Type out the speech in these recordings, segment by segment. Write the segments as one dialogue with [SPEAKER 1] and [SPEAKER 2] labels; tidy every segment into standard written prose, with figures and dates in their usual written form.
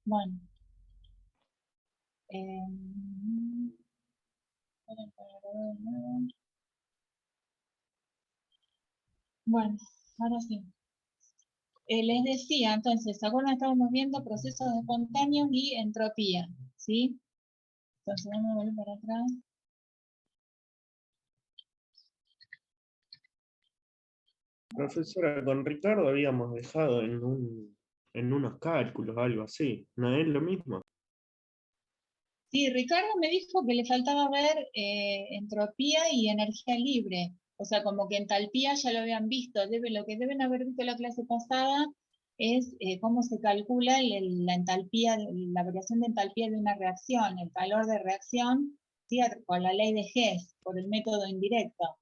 [SPEAKER 1] Bueno. Esperen para grabar de nuevo. Bueno, ahora sí. Les decía, entonces, ¿se acuerdan? Estábamos viendo procesos espontáneos y entropía, ¿sí? Entonces vamos a volver para atrás.
[SPEAKER 2] Profesora, con Ricardo habíamos dejado en unos cálculos, algo así. ¿No es lo mismo?
[SPEAKER 1] Sí, Ricardo me dijo que le faltaba ver entropía y energía libre. O sea, como que entalpía ya lo habían visto. Lo que deben haber visto la clase pasada es cómo se calcula la entalpía, la variación de entalpía de una reacción, el calor de reacción, ¿sí? Con la ley de Hess, por el método indirecto.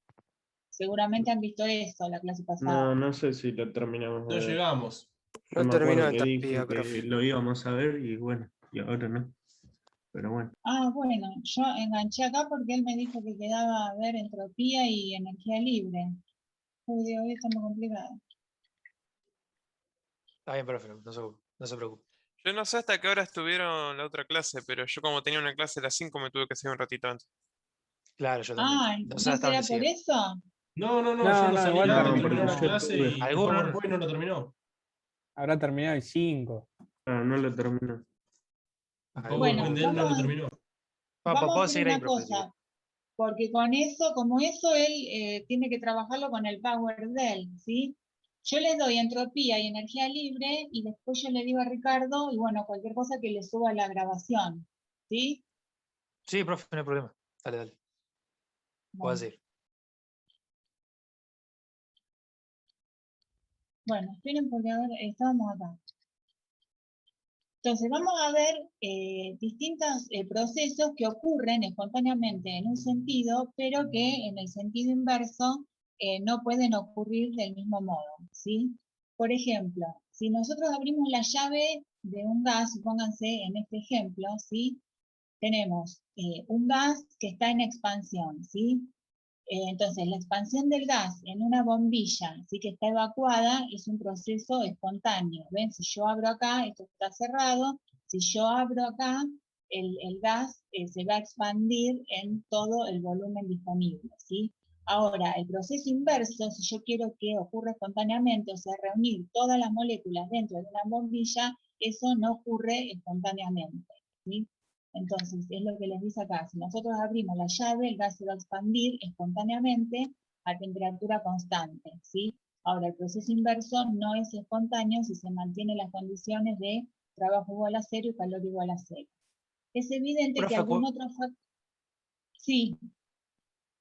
[SPEAKER 1] Seguramente han visto eso la clase pasada.
[SPEAKER 2] No, no sé si lo terminamos de
[SPEAKER 3] No
[SPEAKER 2] ver.
[SPEAKER 3] llegamos.
[SPEAKER 2] Yo
[SPEAKER 4] No
[SPEAKER 2] me
[SPEAKER 4] terminó
[SPEAKER 2] acuerdo
[SPEAKER 4] de
[SPEAKER 2] que dijo
[SPEAKER 4] tapía,
[SPEAKER 2] que
[SPEAKER 4] profe.
[SPEAKER 2] lo íbamos a ver y bueno, y ahora no. Pero bueno.
[SPEAKER 1] Ah, bueno, yo enganché acá porque él me dijo que quedaba a ver entropía y energía libre. Uy, Dios, hoy está muy complicado.
[SPEAKER 4] Está bien, profe, no se preocupe.
[SPEAKER 5] Yo no sé hasta qué hora estuvieron la otra clase, pero yo como tenía una clase a las 5 me tuve que salir un ratito antes.
[SPEAKER 4] Claro, yo también.
[SPEAKER 1] Ah,
[SPEAKER 4] No sé
[SPEAKER 1] ¿no
[SPEAKER 4] hasta dónde
[SPEAKER 1] será por
[SPEAKER 4] sigue.
[SPEAKER 1] eso?
[SPEAKER 3] No,
[SPEAKER 6] No,
[SPEAKER 3] yo no
[SPEAKER 6] no,
[SPEAKER 3] salí
[SPEAKER 6] igual
[SPEAKER 3] antes,
[SPEAKER 2] No,
[SPEAKER 3] terminó
[SPEAKER 2] porque
[SPEAKER 3] la
[SPEAKER 2] yo
[SPEAKER 3] clase
[SPEAKER 2] tuve.
[SPEAKER 3] y después
[SPEAKER 4] Algunos
[SPEAKER 3] fue y no lo terminó.
[SPEAKER 6] habrá terminado el 5.
[SPEAKER 2] Ah, no lo terminó.
[SPEAKER 3] PowerPoint
[SPEAKER 1] Bueno,
[SPEAKER 3] de él no lo terminó.
[SPEAKER 1] vamos a
[SPEAKER 4] puedo
[SPEAKER 1] hacer
[SPEAKER 4] seguir ahí,
[SPEAKER 1] una
[SPEAKER 4] profe, si quiere.
[SPEAKER 1] cosa, porque con eso, como eso, él tiene que trabajarlo con el Power del, ¿sí? Yo le doy entropía y energía libre y después yo le digo a Ricardo, y bueno, cualquier cosa que le suba a la grabación, ¿sí?
[SPEAKER 4] Sí, profe, no hay problema. Dale, dale. Puedo
[SPEAKER 1] Bueno,
[SPEAKER 4] seguir.
[SPEAKER 1] bueno, esperen porque ahora estábamos acá. Entonces, vamos a ver distintos procesos que ocurren espontáneamente en un sentido, pero que en el sentido inverso no pueden ocurrir del mismo modo, ¿sí? Por ejemplo, si nosotros abrimos la llave de un gas, supónganse en este ejemplo, ¿sí? Tenemos un gas que está en expansión, ¿sí? Entonces, la expansión del gas en una bombilla, ¿sí? Que está evacuada, es un proceso espontáneo. ¿Ven? Si yo abro acá, esto está cerrado. Si yo abro acá, el gas se va a expandir en todo el volumen disponible, ¿sí? Ahora, el proceso inverso, si yo quiero que ocurra espontáneamente, o sea, reunir todas las moléculas dentro de una bombilla, eso no ocurre espontáneamente, ¿sí? Entonces, es lo que les dice acá. Si nosotros abrimos la llave, el gas se va a expandir espontáneamente a temperatura constante, ¿sí? Ahora, el proceso inverso no es espontáneo si se mantienen las condiciones de trabajo igual a cero y calor igual a cero. Es evidente que
[SPEAKER 4] Profe,
[SPEAKER 1] algún otro factor... Sí,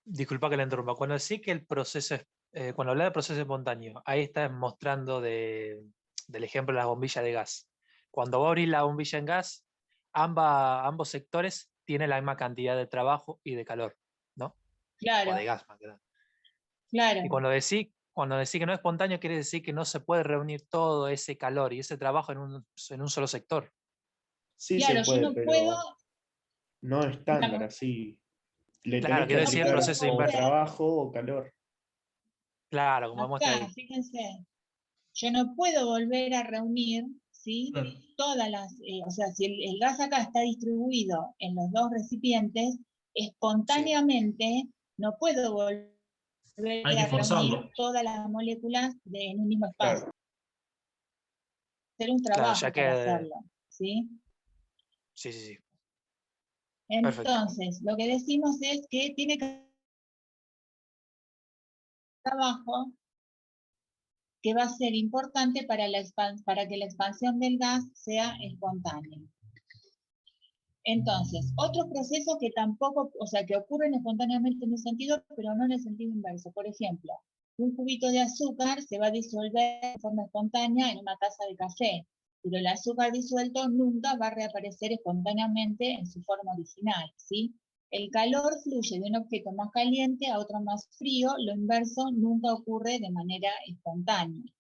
[SPEAKER 4] disculpa que le interrumpa. Cuando decís que el proceso es, cuando habla de proceso espontáneo, ahí estás mostrando del ejemplo de las bombillas de gas. Cuando vos abrís la bombilla en gas, ambos sectores tienen la misma cantidad de trabajo y de calor, ¿no? O de
[SPEAKER 1] claro,
[SPEAKER 4] gas, más que nada.
[SPEAKER 1] claro.
[SPEAKER 4] Y cuando decís que no es espontáneo, quiere decir que no se puede reunir todo ese calor y ese trabajo en un solo sector.
[SPEAKER 2] Sí se
[SPEAKER 1] Claro, yo
[SPEAKER 2] puede,
[SPEAKER 1] no puedo,
[SPEAKER 2] pero no estándar,
[SPEAKER 1] digamos,
[SPEAKER 2] así. Le
[SPEAKER 4] Claro,
[SPEAKER 2] tenés que
[SPEAKER 4] quiero
[SPEAKER 1] yo no
[SPEAKER 4] decir el
[SPEAKER 2] aplicar
[SPEAKER 1] puedo
[SPEAKER 4] proceso
[SPEAKER 2] o
[SPEAKER 4] inverso.
[SPEAKER 1] volver,
[SPEAKER 2] trabajo o calor.
[SPEAKER 4] Claro, como muestra
[SPEAKER 1] acá,
[SPEAKER 4] ahí.
[SPEAKER 1] fíjense, yo no puedo volver a reunir, ¿sí?
[SPEAKER 3] Claro.
[SPEAKER 1] Todas las, o sea, si el gas acá está distribuido en los dos recipientes,
[SPEAKER 4] Sí.
[SPEAKER 1] espontáneamente no puedo volver
[SPEAKER 3] Hay que
[SPEAKER 1] a reunir
[SPEAKER 3] forzarlo.
[SPEAKER 1] todas las moléculas en un mismo espacio.
[SPEAKER 2] Claro.
[SPEAKER 1] Hacer un
[SPEAKER 4] Claro, ya
[SPEAKER 1] trabajo para
[SPEAKER 4] que.
[SPEAKER 1] hacerlo, ¿sí?
[SPEAKER 4] Sí, sí, sí. Perfecto.
[SPEAKER 1] Entonces, lo que decimos es que tiene que trabajo que va a ser importante para que la expansión del gas sea espontánea. Entonces, otros procesos que tampoco, o sea, que ocurren espontáneamente en un sentido, pero no en el sentido inverso. Por ejemplo, un cubito de azúcar se va a disolver de forma espontánea en una taza de café, pero el azúcar disuelto nunca va a reaparecer espontáneamente en su forma original, ¿sí? El calor fluye de un objeto más caliente a otro más frío, lo inverso nunca ocurre de manera espontánea.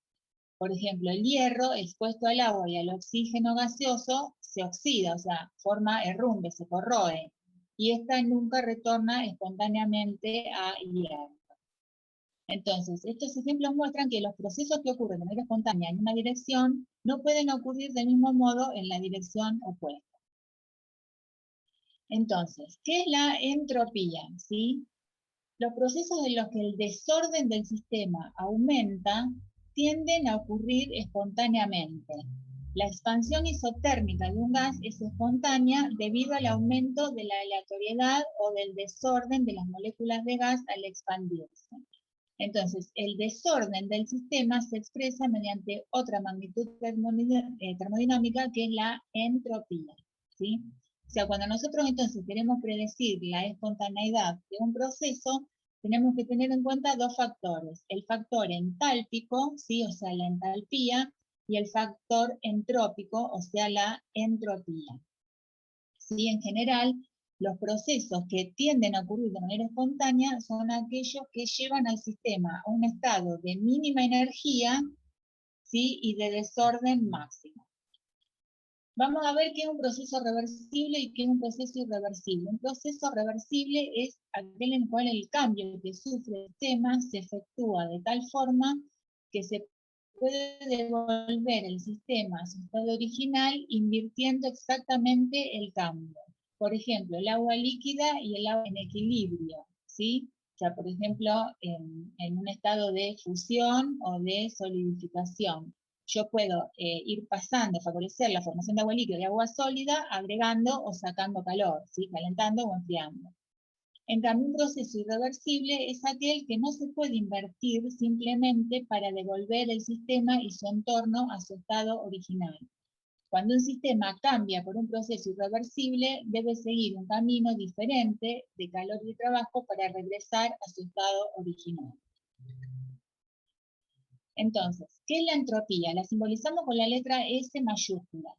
[SPEAKER 1] Por ejemplo, el hierro expuesto al agua y al oxígeno gaseoso se oxida, o sea, forma herrumbre, se corroe, y esta nunca retorna espontáneamente a hierro. Entonces, estos ejemplos muestran que los procesos que ocurren de manera espontánea en una dirección no pueden ocurrir del mismo modo en la dirección opuesta. Entonces, ¿qué es la entropía? ¿Sí? Los procesos en los que el desorden del sistema aumenta tienden a ocurrir espontáneamente. La expansión isotérmica de un gas es espontánea debido al aumento de la aleatoriedad o del desorden de las moléculas de gas al expandirse. Entonces, el desorden del sistema se expresa mediante otra magnitud termodinámica que es la entropía, ¿sí? O sea, cuando nosotros entonces queremos predecir la espontaneidad de un proceso, tenemos que tener en cuenta dos factores. El factor entálpico, ¿sí? O sea, la entalpía, y el factor entrópico, o sea, la entropía. ¿Sí? En general, los procesos que tienden a ocurrir de manera espontánea son aquellos que llevan al sistema a un estado de mínima energía, ¿sí? Y de desorden máximo. Vamos a ver qué es un proceso reversible y qué es un proceso irreversible. Un proceso reversible es aquel en el cual el cambio que sufre el sistema se efectúa de tal forma que se puede devolver el sistema a su estado original invirtiendo exactamente el cambio. Por ejemplo, el agua líquida y el agua en equilibrio, ¿sí? O sea, por ejemplo, en un estado de fusión o de solidificación. Yo puedo ir pasando, favorecer la formación de agua líquida y agua sólida, agregando o sacando calor, ¿sí? Calentando o enfriando. En cambio, un proceso irreversible es aquel que no se puede invertir simplemente para devolver el sistema y su entorno a su estado original. Cuando un sistema cambia por un proceso irreversible, debe seguir un camino diferente de calor y trabajo para regresar a su estado original. Entonces, ¿qué es la entropía? La simbolizamos con la letra S mayúscula.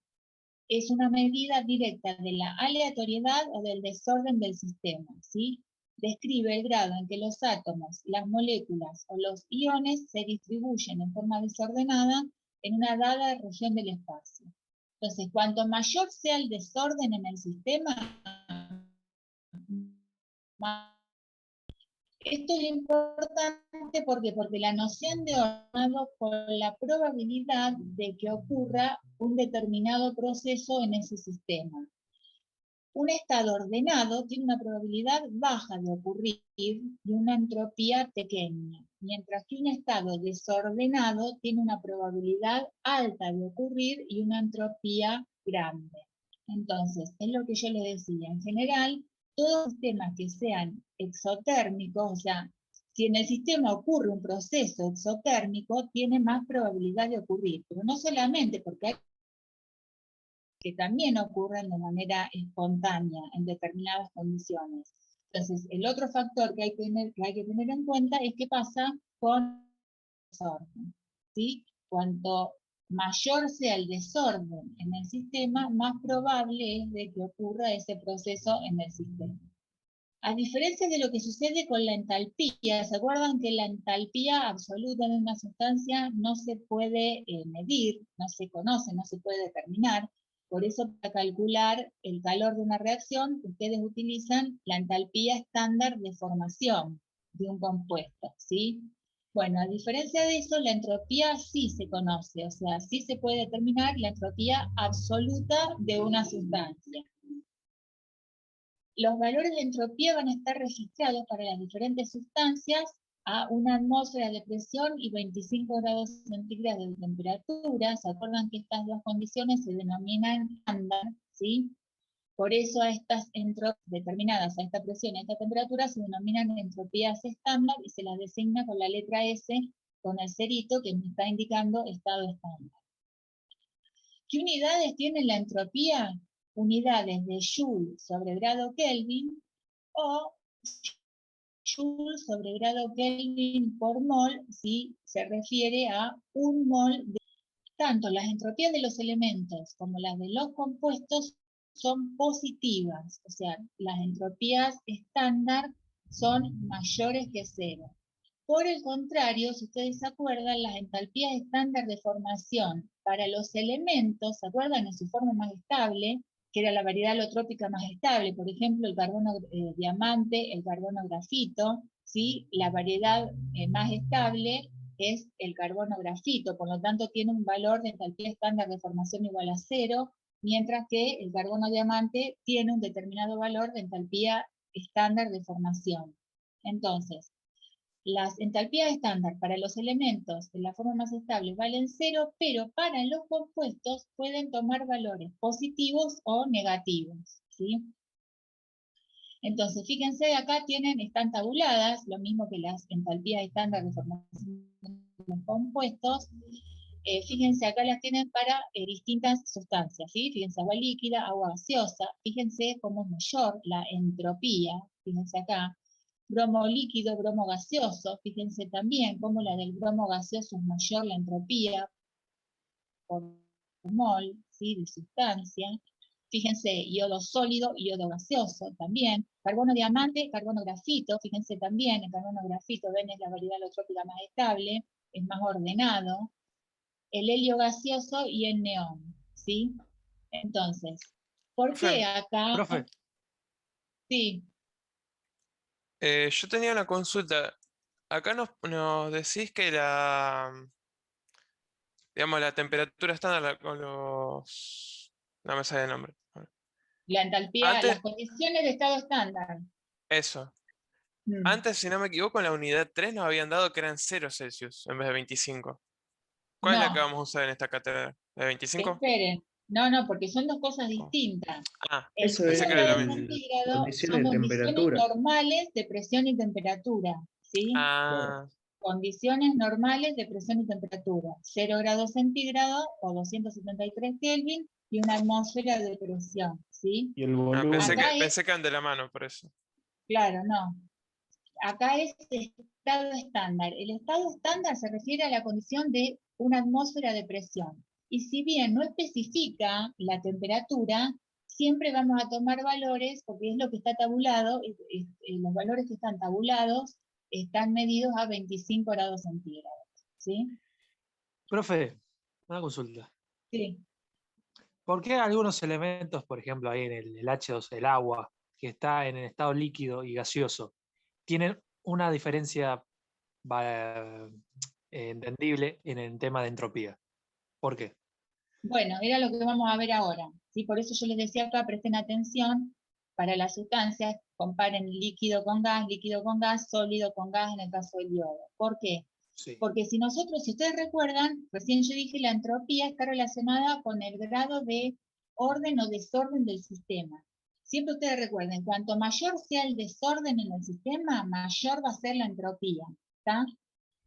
[SPEAKER 1] Es una medida directa de la aleatoriedad o del desorden del sistema, ¿sí? Describe el grado en que los átomos, las moléculas o los iones se distribuyen en forma desordenada en una dada región del espacio. Entonces, cuanto mayor sea el desorden en el sistema, esto es importante porque la noción de ordenado con la probabilidad de que ocurra un determinado proceso en ese sistema. Un estado ordenado tiene una probabilidad baja de ocurrir y una entropía pequeña, mientras que un estado desordenado tiene una probabilidad alta de ocurrir y una entropía grande. Entonces, es lo que yo les decía, en general, todos los sistemas que sean exotérmicos, o sea, si en el sistema ocurre un proceso exotérmico, tiene más probabilidad de ocurrir, pero no solamente porque hay que también ocurren de manera espontánea en determinadas condiciones. Entonces, el otro factor que hay que tener en cuenta es qué pasa con el desorden, ¿sí? Cuanto mayor sea el desorden en el sistema, más probable es de que ocurra ese proceso en el sistema. A diferencia de lo que sucede con la entalpía, ¿se acuerdan que la entalpía absoluta de una sustancia no se puede medir, no se conoce, no se puede determinar? Por eso, para calcular el calor de una reacción, ustedes utilizan la entalpía estándar de formación de un compuesto, ¿sí? Bueno, a diferencia de eso, la entropía sí se conoce, o sea, sí se puede determinar la entropía absoluta de una sustancia. Los valores de entropía van a estar registrados para las diferentes sustancias a una atmósfera de presión y 25 grados centígrados de temperatura. ¿Se acuerdan que estas dos condiciones se denominan estándar? ¿Sí? Por eso a estas entropias determinadas a esta presión y a esta temperatura se denominan entropías estándar y se las designa con la letra S con el cerito que me está indicando estado estándar. ¿Qué unidades tiene la entropía? Unidades de Joule sobre grado Kelvin o Joule sobre grado Kelvin por mol si se refiere a un mol de... Tanto las entropías de los elementos como las de los compuestos son positivas, o sea, las entropías estándar son mayores que cero. Por el contrario, si ustedes se acuerdan, las entalpías estándar de formación para los elementos, ¿se acuerdan? En su forma más estable, que era la variedad alotrópica más estable, por ejemplo, el carbono diamante, el carbono grafito, ¿sí? La variedad más estable es el carbono grafito, por lo tanto tiene un valor de entalpía estándar de formación igual a 0, mientras que el carbono diamante tiene un determinado valor de entalpía estándar de formación. Entonces, las entalpías estándar para los elementos de la forma más estable valen 0, pero para los compuestos pueden tomar valores positivos o negativos, ¿sí? Entonces, fíjense, acá están tabuladas, lo mismo que las entalpías estándar de formación de los compuestos. Fíjense, acá las tienen para distintas sustancias, ¿sí? Fíjense, agua líquida, agua gaseosa. Fíjense cómo es mayor la entropía, fíjense acá. Bromo líquido, bromo gaseoso. Fíjense también cómo la del bromo gaseoso es mayor la entropía por mol, ¿sí? De sustancia. Fíjense, yodo sólido, yodo gaseoso también. Carbono diamante, carbono grafito. Fíjense también, el carbono grafito, ven, es la variedad alotrópica más estable, es más ordenado. El helio gaseoso y el neón, ¿sí? Entonces, ¿por qué acá?
[SPEAKER 4] Profe,
[SPEAKER 1] Sí,
[SPEAKER 5] Yo tenía una consulta. Acá nos decís que digamos, la temperatura estándar con los... No me sale el nombre.
[SPEAKER 1] la entalpía,
[SPEAKER 5] Antes,
[SPEAKER 1] las condiciones de estado estándar.
[SPEAKER 5] eso.
[SPEAKER 1] Mm.
[SPEAKER 5] Antes, si no me equivoco, en la unidad 3 nos habían dado que eran 0 Celsius en vez de 25. ¿Cuál es la que
[SPEAKER 1] No,
[SPEAKER 5] vamos a usar en esta cátedra? ¿La de 25?
[SPEAKER 1] esperen. No, porque son dos cosas
[SPEAKER 5] Oh.
[SPEAKER 1] distintas.
[SPEAKER 5] Ah,
[SPEAKER 1] El
[SPEAKER 2] Eso
[SPEAKER 1] 0
[SPEAKER 5] pensé que era la
[SPEAKER 1] grados
[SPEAKER 5] misma.
[SPEAKER 1] centígrados
[SPEAKER 2] condiciones
[SPEAKER 1] son
[SPEAKER 2] de
[SPEAKER 1] condiciones
[SPEAKER 2] temperatura.
[SPEAKER 1] normales de presión y temperatura, ¿sí?
[SPEAKER 5] Ah,
[SPEAKER 1] Condiciones normales de presión y temperatura. 0 grados centígrados o 273 Kelvin y una atmósfera de presión, ¿sí?
[SPEAKER 2] Y el
[SPEAKER 5] pensé
[SPEAKER 2] volumen.
[SPEAKER 5] que,
[SPEAKER 1] Acá es,
[SPEAKER 5] pensé que eran de la mano, por eso.
[SPEAKER 1] claro, no. Acá es estado estándar. El estado estándar se refiere a la condición de una atmósfera de presión. Y si bien no especifica la temperatura, siempre vamos a tomar valores, porque es lo que está tabulado, los valores que están tabulados están medidos a 25 grados centígrados. ¿Sí?
[SPEAKER 4] profe, una consulta.
[SPEAKER 1] Sí.
[SPEAKER 4] ¿Por qué algunos elementos, por ejemplo, ahí en el H2, el agua, que está en el estado líquido y gaseoso, tienen una diferencia entendible en el tema de entropía? ¿Por qué?
[SPEAKER 1] Bueno, era lo que vamos a ver ahora. ¿Sí? Por eso yo les decía acá, presten atención, para las sustancias, comparen líquido con gas, sólido con gas en el caso del yodo. ¿Por qué?
[SPEAKER 4] Sí.
[SPEAKER 1] Porque si ustedes recuerdan, recién yo dije la entropía está relacionada con el grado de orden o desorden del sistema. Siempre ustedes recuerden, cuanto mayor sea el desorden en el sistema, mayor va a ser la entropía. ¿Está?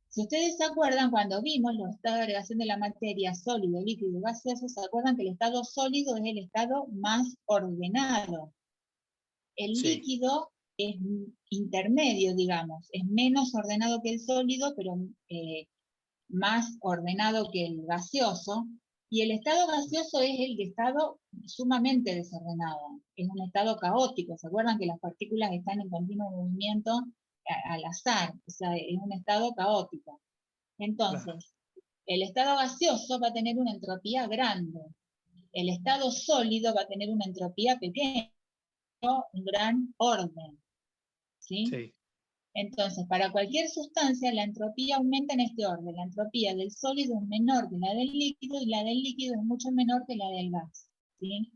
[SPEAKER 1] Si ustedes se acuerdan, cuando vimos los estados de agregación de la materia, sólido, líquido y gaseoso, se acuerdan que el estado sólido es el estado más ordenado. El
[SPEAKER 4] Sí.
[SPEAKER 1] líquido es intermedio, digamos, es menos ordenado que el sólido, pero más ordenado que el gaseoso. Y el estado gaseoso es el estado sumamente desordenado, es un estado caótico. ¿Se acuerdan que las partículas están en continuo movimiento al azar? O sea, es un estado caótico. Entonces,
[SPEAKER 4] Claro.
[SPEAKER 1] el estado gaseoso va a tener una entropía grande. El estado sólido va a tener una entropía pequeña, un gran orden. ¿Sí?
[SPEAKER 4] Sí.
[SPEAKER 1] Entonces, para cualquier sustancia, la entropía aumenta en este orden. La entropía del sólido es menor que la del líquido y la del líquido es mucho menor que la del gas. ¿Sí?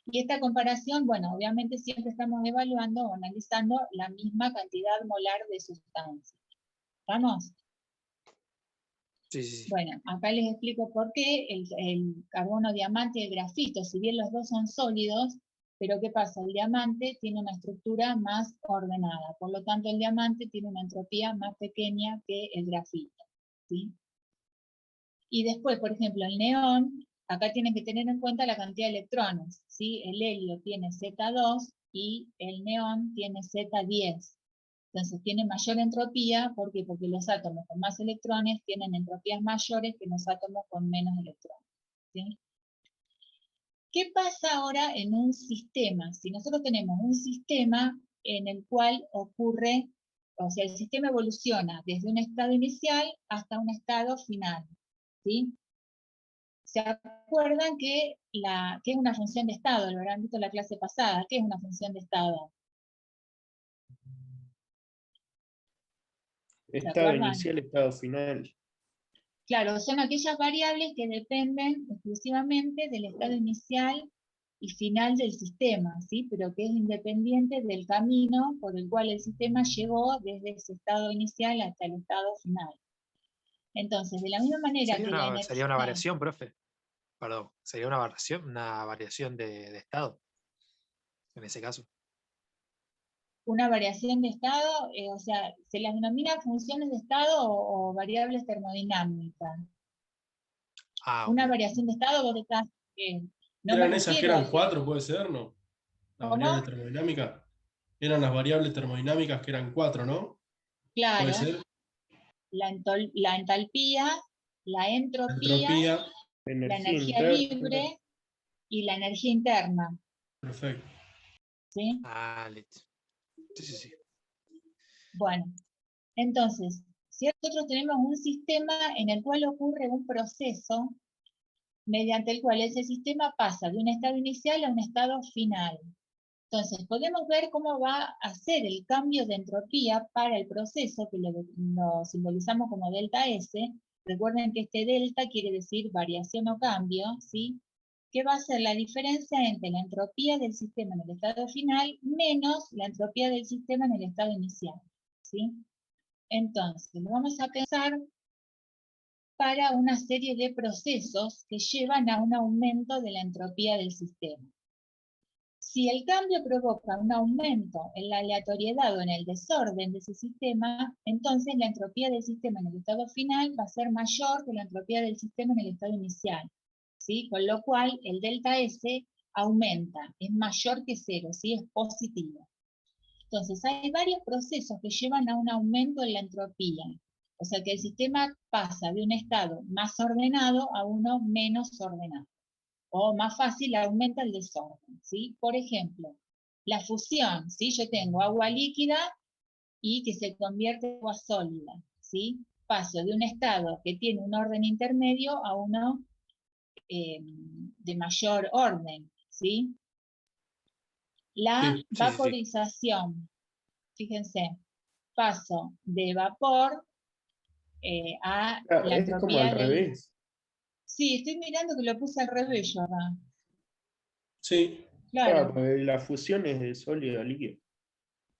[SPEAKER 1] Y esta comparación, bueno, obviamente siempre estamos evaluando o analizando la misma cantidad molar de sustancia. ¿Estamos?
[SPEAKER 4] Sí, sí, sí.
[SPEAKER 1] Bueno, acá les explico por qué el carbono diamante y el grafito, si bien los dos son sólidos, pero ¿qué pasa? El diamante tiene una estructura más ordenada, por lo tanto el diamante tiene una entropía más pequeña que el grafito, ¿sí? Y después, por ejemplo, el neón, acá tienen que tener en cuenta la cantidad de electrones, ¿sí? El helio tiene Z2 y el neón tiene Z10. Entonces tiene mayor entropía, ¿por qué? Porque los átomos con más electrones tienen entropías mayores que los átomos con menos electrones. ¿Sí? ¿Qué pasa ahora en un sistema? Si nosotros tenemos un sistema en el cual ocurre, o sea, el sistema evoluciona desde un estado inicial hasta un estado final. ¿Sí? ¿Se acuerdan que es una función de estado? Lo habrán visto en la clase pasada. ¿Qué es una función de estado? ¿Se
[SPEAKER 2] Estado
[SPEAKER 1] acuerdan?
[SPEAKER 2] inicial, estado final.
[SPEAKER 1] Claro, son aquellas variables que dependen exclusivamente del estado inicial y final del sistema, ¿sí? Pero que es independiente del camino por el cual el sistema llegó desde ese estado inicial hasta el estado final. Entonces, de la misma manera que la energía...
[SPEAKER 4] Sería una variación, profe. Perdón, sería una variación de estado, en ese caso.
[SPEAKER 1] Una variación de estado, o sea, se las denomina funciones de estado o variables termodinámicas. Una
[SPEAKER 4] Ok.
[SPEAKER 1] variación de estado, vos estás... no me
[SPEAKER 7] ¿Eran esas que
[SPEAKER 1] refiero
[SPEAKER 7] eran
[SPEAKER 1] a
[SPEAKER 7] 4, puede ser, no? Las
[SPEAKER 1] ¿Cómo?
[SPEAKER 7] variables termodinámicas. Eran las variables termodinámicas que eran 4, ¿no?
[SPEAKER 1] Claro,
[SPEAKER 7] Puede ser.
[SPEAKER 1] la entalpía, la entropía,
[SPEAKER 7] Entropía.
[SPEAKER 1] la
[SPEAKER 2] Energía
[SPEAKER 1] energía
[SPEAKER 2] interna.
[SPEAKER 1] libre y la energía interna.
[SPEAKER 7] Perfecto.
[SPEAKER 1] ¿Sí?
[SPEAKER 4] Listo. Sí.
[SPEAKER 1] Bueno, entonces, si nosotros tenemos un sistema en el cual ocurre un proceso mediante el cual ese sistema pasa de un estado inicial a un estado final. Entonces, podemos ver cómo va a ser el cambio de entropía para el proceso, que lo simbolizamos como delta S. Recuerden que este delta quiere decir variación o cambio, ¿sí? Que va a ser la diferencia entre la entropía del sistema en el estado final menos la entropía del sistema en el estado inicial, ¿sí? Entonces, lo vamos a pensar para una serie de procesos que llevan a un aumento de la entropía del sistema. Si el cambio provoca un aumento en la aleatoriedad o en el desorden de ese sistema, entonces la entropía del sistema en el estado final va a ser mayor que la entropía del sistema en el estado inicial, ¿sí? Con lo cual el delta S aumenta, es mayor que 0, ¿sí? Es positivo. Entonces hay varios procesos que llevan a un aumento en la entropía. O sea que el sistema pasa de un estado más ordenado a uno menos ordenado. O más fácil, aumenta el desorden, ¿sí? Por ejemplo, la fusión, ¿sí? Yo tengo agua líquida y que se convierte en agua sólida, ¿sí? Paso de un estado que tiene un orden intermedio a uno de mayor orden, ¿sí? La
[SPEAKER 7] Sí.
[SPEAKER 1] vaporización, fíjense, paso de vapor a
[SPEAKER 2] Claro,
[SPEAKER 1] la
[SPEAKER 2] es como
[SPEAKER 1] entropía
[SPEAKER 2] al
[SPEAKER 1] del...
[SPEAKER 2] revés.
[SPEAKER 1] Sí, estoy mirando que lo puse al revés yo acá.
[SPEAKER 7] Sí.
[SPEAKER 1] Claro,
[SPEAKER 2] Claro, porque la fusión es de sólido a líquido.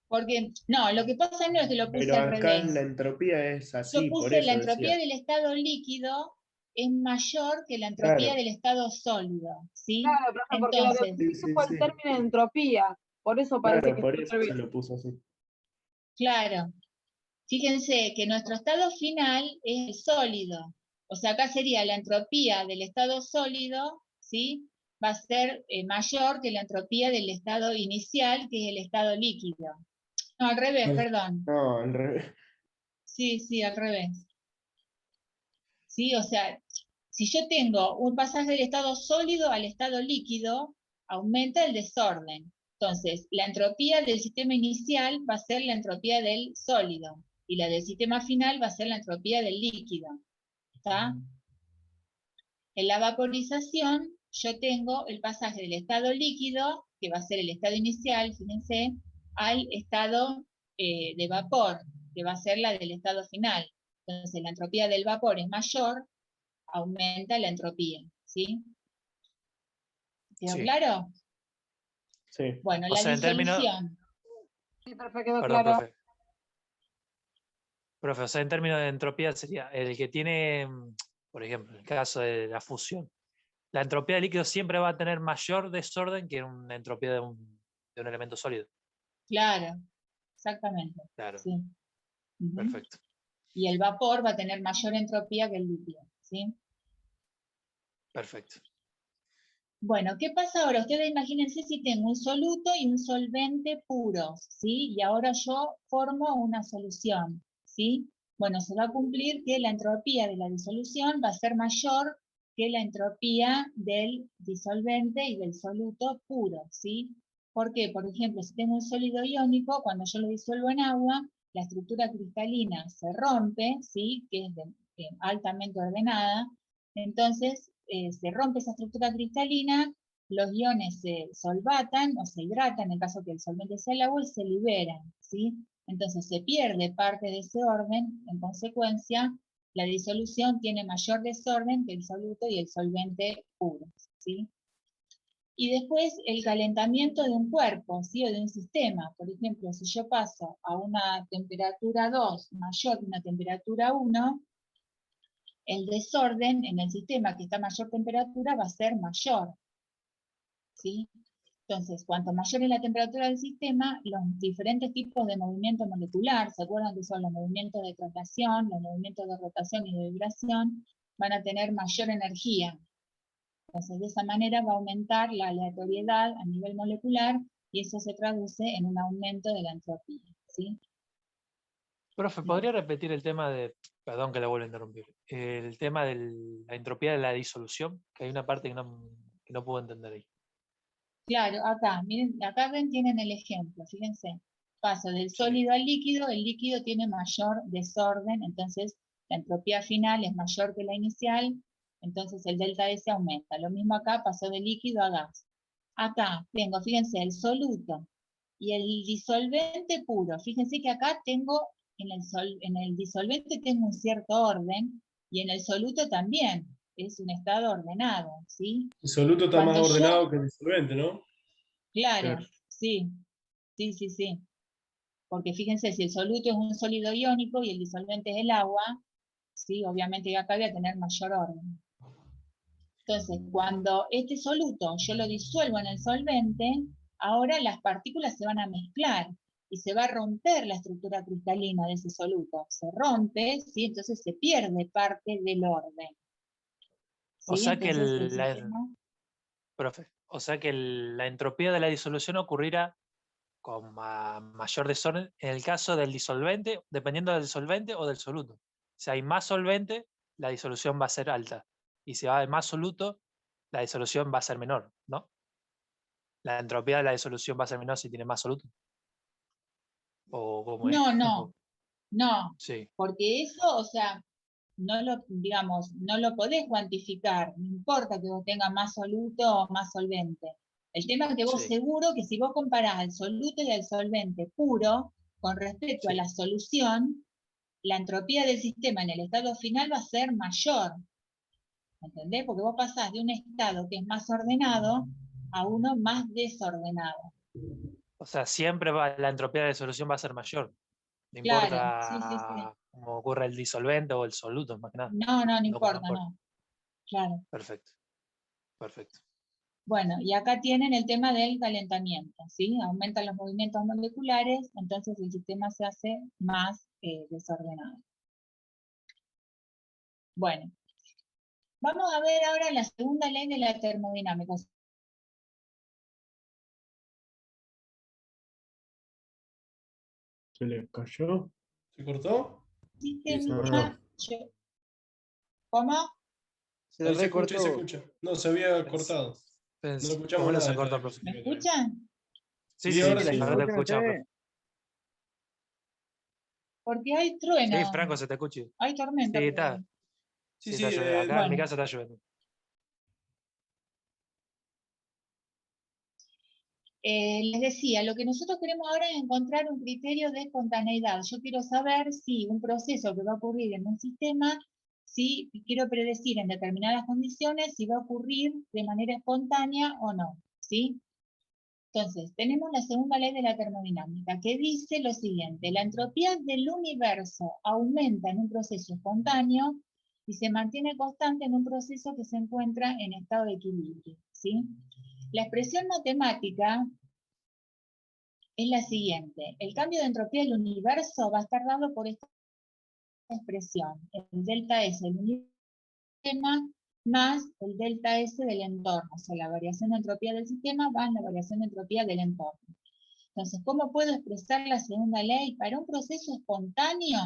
[SPEAKER 1] porque, no, lo que pasa no es que lo puse
[SPEAKER 2] Pero
[SPEAKER 1] al
[SPEAKER 2] acá
[SPEAKER 1] revés.
[SPEAKER 2] en la entropía es
[SPEAKER 1] Yo
[SPEAKER 2] así, por
[SPEAKER 1] puse la
[SPEAKER 2] eso
[SPEAKER 1] entropía
[SPEAKER 2] decía.
[SPEAKER 1] del estado líquido es mayor que la entropía
[SPEAKER 2] Claro,
[SPEAKER 1] del estado sólido, ¿sí?
[SPEAKER 8] Claro, profe, porque lo que
[SPEAKER 1] Entonces,
[SPEAKER 2] sí,
[SPEAKER 8] pusiste
[SPEAKER 2] sí,
[SPEAKER 8] fue el
[SPEAKER 2] sí.
[SPEAKER 8] término de entropía. Por eso parece
[SPEAKER 2] Claro,
[SPEAKER 8] que
[SPEAKER 2] por
[SPEAKER 8] está
[SPEAKER 2] eso
[SPEAKER 8] al
[SPEAKER 2] se
[SPEAKER 8] revés.
[SPEAKER 2] lo puso así.
[SPEAKER 1] claro, fíjense que nuestro estado final es el sólido. O sea, acá sería la entropía del estado sólido, ¿sí? Va a ser mayor que la entropía del estado inicial, que es el estado líquido. No, al revés, perdón.
[SPEAKER 2] No, al revés.
[SPEAKER 1] Sí, al revés. ¿Sí? O sea, si yo tengo un pasaje del estado sólido al estado líquido, aumenta el desorden. Entonces, la entropía del sistema inicial va a ser la entropía del sólido y la del sistema final va a ser la entropía del líquido. ¿Está? En la vaporización, yo tengo el pasaje del estado líquido, que va a ser el estado inicial, fíjense, al estado de vapor, que va a ser la del estado final. Entonces, la entropía del vapor es mayor, aumenta la entropía, ¿sí? ¿Quedó
[SPEAKER 4] Sí.
[SPEAKER 1] claro?
[SPEAKER 2] Sí.
[SPEAKER 1] Bueno,
[SPEAKER 4] O
[SPEAKER 1] la
[SPEAKER 4] sea, en términos.
[SPEAKER 1] disolución.
[SPEAKER 8] Sí, profe, quedó
[SPEAKER 4] Perdón,
[SPEAKER 8] claro.
[SPEAKER 4] profe. Profe, o sea, en términos de entropía sería el que tiene, por ejemplo, el caso de la fusión. La entropía de líquido siempre va a tener mayor desorden que una entropía de un elemento sólido.
[SPEAKER 1] Claro, exactamente.
[SPEAKER 4] Claro,
[SPEAKER 1] Sí. Ujú.
[SPEAKER 4] perfecto.
[SPEAKER 1] Y el vapor va a tener mayor entropía que el líquido, ¿sí?
[SPEAKER 4] Perfecto.
[SPEAKER 1] Bueno, ¿qué pasa ahora? Ustedes imagínense si tengo un soluto y un solvente puros, ¿sí? Y ahora yo formo una solución, ¿sí? Bueno, se va a cumplir que la entropía de la disolución va a ser mayor que la entropía del disolvente y del soluto puro, ¿sí? ¿Por qué? Por ejemplo, si tengo un sólido iónico, cuando yo lo disuelvo en agua, la estructura cristalina se rompe, ¿sí? Que es altamente ordenada, entonces se rompe esa estructura cristalina, los iones se solvatan o se hidratan, en el caso que el solvente sea el agua, y se liberan, ¿sí? Entonces se pierde parte de ese orden, en consecuencia, la disolución tiene mayor desorden que el soluto y el solvente puro, ¿sí? Y después el calentamiento de un cuerpo, ¿sí? O de un sistema. Por ejemplo, si yo paso a una temperatura 2 mayor que una temperatura 1, el desorden en el sistema que está a mayor temperatura va a ser mayor, ¿sí? Entonces, cuanto mayor es la temperatura del sistema, los diferentes tipos de movimiento molecular, ¿se acuerdan que son los movimientos de traslación, los movimientos de rotación y de vibración? Van a tener mayor energía. Entonces, de esa manera va a aumentar la aleatoriedad a nivel molecular y eso se traduce en un aumento de la entropía, ¿sí?
[SPEAKER 4] Profe, ¿podría repetir el tema de, perdón que la vuelvo a interrumpir, el tema de la entropía de la disolución? Que hay una parte que no puedo entender ahí.
[SPEAKER 1] Claro, acá, miren, acá ven, tienen el ejemplo, fíjense. Paso del sólido al líquido, el líquido tiene mayor desorden, entonces la entropía final es mayor que la inicial, entonces el delta S aumenta. Lo mismo acá, pasó de líquido a gas. Acá tengo, fíjense, el soluto y el disolvente puro. Fíjense que acá tengo, en el disolvente tengo un cierto orden, y en el soluto también, es un estado ordenado, ¿sí?
[SPEAKER 7] El soluto está más
[SPEAKER 1] Cuando yo-
[SPEAKER 7] ordenado que el disolvente, ¿no?
[SPEAKER 1] Claro,
[SPEAKER 2] Claro.
[SPEAKER 1] sí, sí. Porque fíjense, si el soluto es un sólido iónico y el disolvente es el agua, ¿sí? Obviamente acá voy a tener mayor orden. Entonces, cuando este soluto yo lo disuelvo en el solvente, ahora las partículas se van a mezclar y se va a romper la estructura cristalina de ese soluto. Se rompe, ¿sí? Entonces se pierde parte del orden.
[SPEAKER 4] O
[SPEAKER 1] ¿Sí?
[SPEAKER 4] sea que
[SPEAKER 1] Entonces el sistema...
[SPEAKER 4] profe, o sea que la entropía de la disolución ocurrirá con mayor desorden en el caso del disolvente, dependiendo del solvente o del soluto. Si hay más solvente, la disolución va a ser alta. Y si hay más soluto, la disolución va a ser menor, ¿no? La entropía de la disolución va a ser menor si tiene más soluto. ¿O cómo es?
[SPEAKER 1] No,
[SPEAKER 4] Sí,
[SPEAKER 1] porque eso, o sea, no lo, digamos, no lo podés cuantificar, no importa que vos tengas más soluto o más solvente. El tema es que vos
[SPEAKER 4] sí,
[SPEAKER 1] seguro que si vos comparás al soluto y al solvente puro con respecto a
[SPEAKER 4] sí.
[SPEAKER 1] la solución, la entropía del sistema en el estado final va a ser mayor. ¿Entendés? Porque vos pasás de un estado que es más ordenado a uno más desordenado.
[SPEAKER 4] O sea, siempre la entropía de disolución va a ser mayor. No
[SPEAKER 1] Claro, sí.
[SPEAKER 4] importa cómo ocurre el disolvente o el soluto, más que nada.
[SPEAKER 1] No
[SPEAKER 4] No como
[SPEAKER 1] importa, no. Claro.
[SPEAKER 4] Perfecto, perfecto.
[SPEAKER 1] Bueno, y acá tienen el tema del calentamiento, ¿sí? Aumentan los movimientos moleculares, entonces el sistema se hace más desordenado. Bueno, vamos a ver ahora la segunda ley de la termodinámica.
[SPEAKER 2] ¿Se le cayó?
[SPEAKER 7] ¿Se cortó?
[SPEAKER 1] Sistema, ¿cómo?
[SPEAKER 8] Se
[SPEAKER 7] Ahí
[SPEAKER 8] le
[SPEAKER 7] se escucha, ahí se
[SPEAKER 8] recortó.
[SPEAKER 7] escucha. No, se había cortado. No escuchamos
[SPEAKER 4] ¿Cómo no
[SPEAKER 7] nada
[SPEAKER 4] se
[SPEAKER 7] de
[SPEAKER 4] corta,
[SPEAKER 7] la
[SPEAKER 4] profe?
[SPEAKER 1] ¿Me
[SPEAKER 7] diapositiva todavía.
[SPEAKER 1] escuchan?
[SPEAKER 4] Sí,
[SPEAKER 7] Sí, ahora
[SPEAKER 8] ¿Se
[SPEAKER 7] sí.
[SPEAKER 4] ahora te
[SPEAKER 8] escuchan
[SPEAKER 4] escuchamos, profe.
[SPEAKER 8] ustedes?
[SPEAKER 1] Porque hay
[SPEAKER 4] Sí,
[SPEAKER 1] trueno,
[SPEAKER 4] Franco, se te escucha.
[SPEAKER 1] hay tormenta.
[SPEAKER 4] Sí,
[SPEAKER 1] por
[SPEAKER 4] está.
[SPEAKER 1] ahí.
[SPEAKER 7] Sí,
[SPEAKER 4] Sí,
[SPEAKER 7] sí,
[SPEAKER 4] está lloviendo. Acá en mi
[SPEAKER 1] Bueno,
[SPEAKER 4] casa está lloviendo.
[SPEAKER 1] les decía, lo que nosotros queremos ahora es encontrar un criterio de espontaneidad. Yo quiero saber si un proceso que va a ocurrir en un sistema, si quiero predecir en determinadas condiciones si va a ocurrir de manera espontánea o no, ¿sí? Entonces, tenemos la segunda ley de la termodinámica, que dice lo siguiente: la entropía del universo aumenta en un proceso espontáneo y se mantiene constante en un proceso que se encuentra en estado de equilibrio, ¿sí? La expresión matemática es la siguiente: el cambio de entropía del universo va a estar dado por esta expresión, el delta S del sistema más el delta S del entorno, o sea, la variación de entropía del sistema más la variación de entropía del entorno. Entonces, ¿cómo puedo expresar la segunda ley? Para un proceso espontáneo,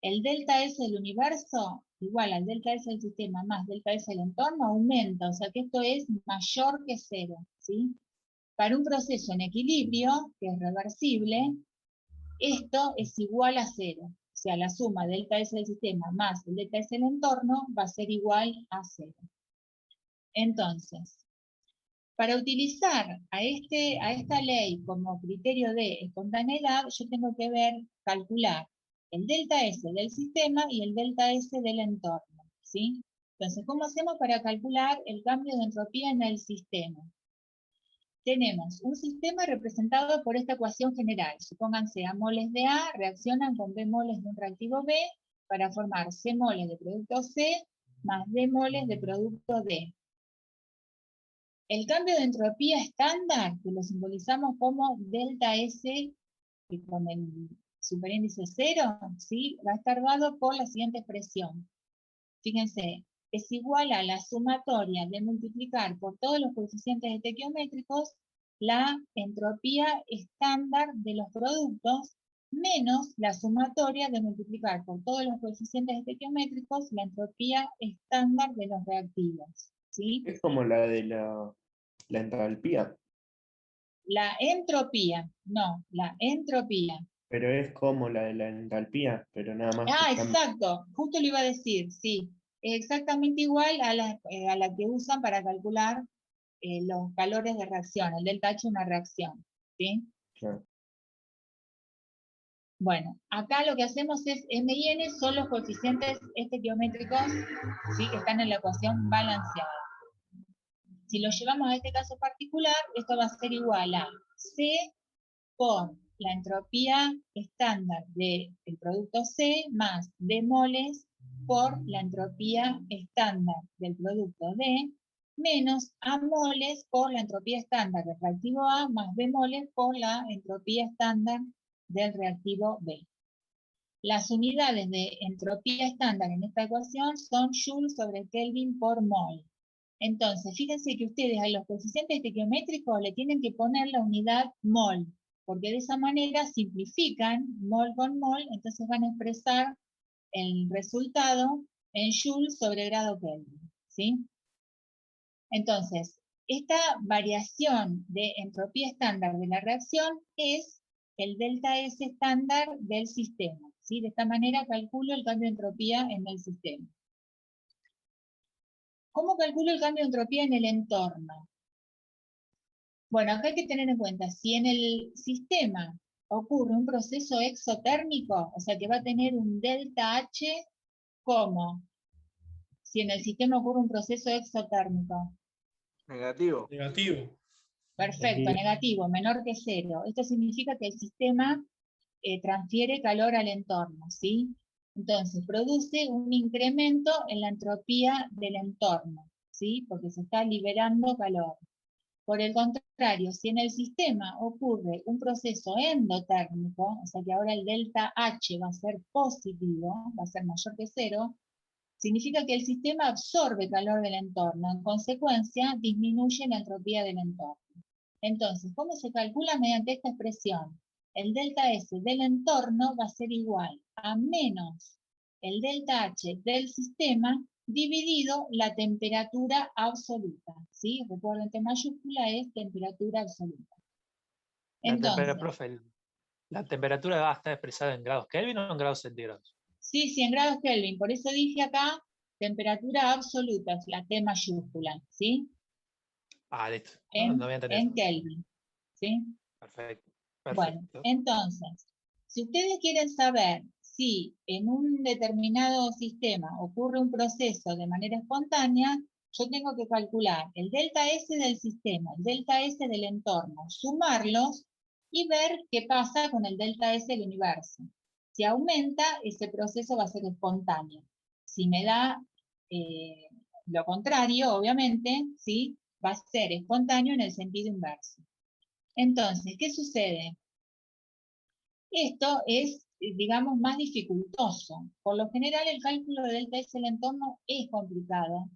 [SPEAKER 1] el delta S del universo igual al delta S del sistema más delta S del entorno aumenta, o sea que esto es mayor que cero, ¿sí? Para un proceso en equilibrio, que es reversible, esto es igual a cero. O sea, la suma delta S del sistema más el delta S del entorno va a ser igual a cero. Entonces, para utilizar a esta ley como criterio de espontaneidad, yo tengo que calcular el delta S del sistema y el delta S del entorno, ¿sí? Entonces, ¿cómo hacemos para calcular el cambio de entropía en el sistema? Tenemos un sistema representado por esta ecuación general. Supónganse A moles de A reaccionan con B moles de un reactivo B para formar C moles de producto C más D moles de producto D. El cambio de entropía estándar, que lo simbolizamos como delta S, que con el superíndice 0, ¿sí? Va a estar dado por la siguiente expresión. Fíjense, es igual a la sumatoria de multiplicar por todos los coeficientes estequiométricos la entropía estándar de los productos menos la sumatoria de multiplicar por todos los coeficientes estequiométricos la entropía estándar de los reactivos, ¿sí?
[SPEAKER 2] Es como la de la entalpía,
[SPEAKER 1] La entropía, no, la entropía.
[SPEAKER 2] pero es como la de la entalpía, pero nada más.
[SPEAKER 1] Ah,
[SPEAKER 2] que cambia.
[SPEAKER 1] exacto, justo lo iba a decir, sí. Exactamente igual a la que usan para calcular los calores de reacción, el delta H de una reacción, ¿sí?
[SPEAKER 2] Claro.
[SPEAKER 1] Bueno, acá lo que hacemos es M y N son los coeficientes estequiométricos, ¿sí? Que están en la ecuación balanceada. Si lo llevamos a este caso particular, esto va a ser igual a C por la entropía estándar del producto C más D moles por la entropía estándar del producto D menos A moles por la entropía estándar del reactivo A más B moles por la entropía estándar del reactivo B. Las unidades de entropía estándar en esta ecuación son Joule sobre Kelvin por mol. Entonces, fíjense que ustedes a los coeficientes estequiométricos le tienen que poner la unidad mol, porque de esa manera simplifican mol con mol, entonces van a expresar el resultado en Joule sobre grado Kelvin, ¿sí? Entonces, esta variación de entropía estándar de la reacción es el delta S estándar del sistema, ¿sí? De esta manera calculo el cambio de entropía en el sistema. ¿Cómo calculo el cambio de entropía en el entorno? Bueno, acá hay que tener en cuenta, si en el sistema ocurre un proceso exotérmico, o sea que va a tener un delta H, ¿cómo? Si en el sistema ocurre un proceso exotérmico.
[SPEAKER 9] Negativo.
[SPEAKER 7] Negativo.
[SPEAKER 1] Perfecto, negativo, menor que 0. Esto significa que el sistema transfiere calor al entorno, ¿sí? Entonces, produce un incremento en la entropía del entorno, ¿sí? Porque se está liberando calor. Por el contrario, si en el sistema ocurre un proceso endotérmico, o sea que ahora el delta H va a ser positivo, va a ser mayor que 0, significa que el sistema absorbe calor del entorno, en consecuencia disminuye la entropía del entorno. Entonces, ¿cómo se calcula mediante esta expresión? El delta S del entorno va a ser igual a menos el delta H del sistema dividido la temperatura absoluta, ¿sí? Recuerden que mayúscula es temperatura absoluta. Entonces,
[SPEAKER 4] Profe, ¿la temperatura va a estar expresada en grados Kelvin o en grados centígrados?
[SPEAKER 1] sí, 100 grados Kelvin, por eso dije acá temperatura absoluta, es la T mayúscula, ¿sí?
[SPEAKER 4] Ah, listo.
[SPEAKER 1] En,
[SPEAKER 4] No había entendido.
[SPEAKER 1] en Kelvin, ¿sí?
[SPEAKER 4] Perfecto.
[SPEAKER 1] Bueno, entonces, si ustedes quieren saber si en un determinado sistema ocurre un proceso de manera espontánea, yo tengo que calcular el delta S del sistema, el delta S del entorno, sumarlos y ver qué pasa con el delta S del universo. Si aumenta, ese proceso va a ser espontáneo. Si me da lo contrario, obviamente, ¿sí? Va a ser espontáneo en el sentido inverso. Entonces, ¿qué sucede? Esto es, digamos, más dificultoso. Por lo general, el cálculo de delta S del entorno es complicado.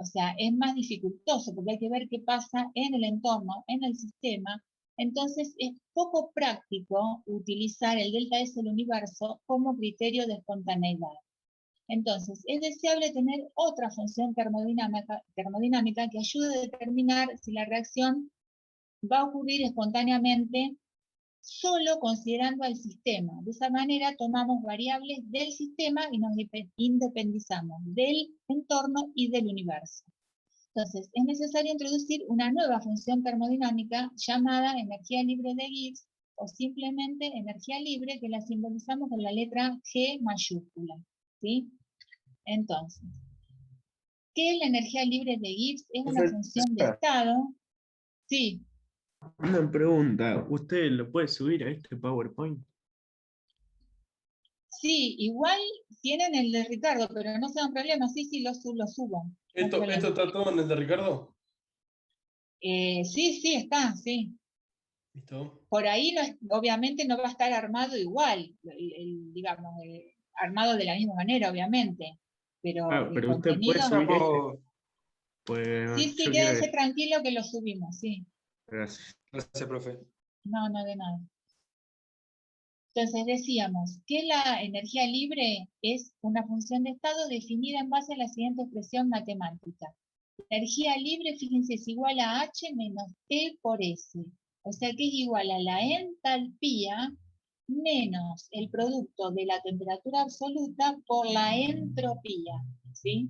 [SPEAKER 1] O sea, es más dificultoso porque hay que ver qué pasa en el entorno, en el sistema. Entonces, es poco práctico utilizar el delta S del universo como criterio de espontaneidad. Entonces, es deseable tener otra función termodinámica que ayude a determinar si la reacción va a ocurrir espontáneamente solo considerando al sistema. De esa manera tomamos variables del sistema y nos independizamos del entorno y del universo. Entonces, es necesario introducir una nueva función termodinámica llamada energía libre de Gibbs, o simplemente energía libre, que la simbolizamos con la letra G mayúscula, ¿sí? Entonces, ¿qué es la energía libre de Gibbs? Es una función de estado. Sí,
[SPEAKER 2] Una pregunta, ¿usted lo puede subir a este PowerPoint?
[SPEAKER 1] sí, igual tienen el de Ricardo, pero no sea un problema, sí, sí, lo subo. No
[SPEAKER 7] ¿Esto
[SPEAKER 1] problema.
[SPEAKER 7] está todo en el de Ricardo?
[SPEAKER 1] Sí, sí, está, sí.
[SPEAKER 7] ¿Listo?
[SPEAKER 1] Por ahí no obviamente no va a estar armado igual, digamos, armado de la misma manera, obviamente, pero
[SPEAKER 2] Ah,
[SPEAKER 1] el
[SPEAKER 2] pero usted puede
[SPEAKER 1] contenido...
[SPEAKER 2] subir este.
[SPEAKER 4] Chapo,
[SPEAKER 1] Sí,
[SPEAKER 2] Pues
[SPEAKER 1] sí,
[SPEAKER 2] yo quiero
[SPEAKER 1] quédense
[SPEAKER 2] este.
[SPEAKER 1] tranquilo que lo subimos, sí.
[SPEAKER 2] Gracias.
[SPEAKER 4] gracias, profe.
[SPEAKER 1] No, no de nada. Entonces decíamos que la energía libre es una función de estado definida en base a la siguiente expresión matemática. La energía libre, fíjense, es igual a H menos T por S. O sea que es igual a la entalpía menos el producto de la temperatura absoluta por la entropía, ¿sí?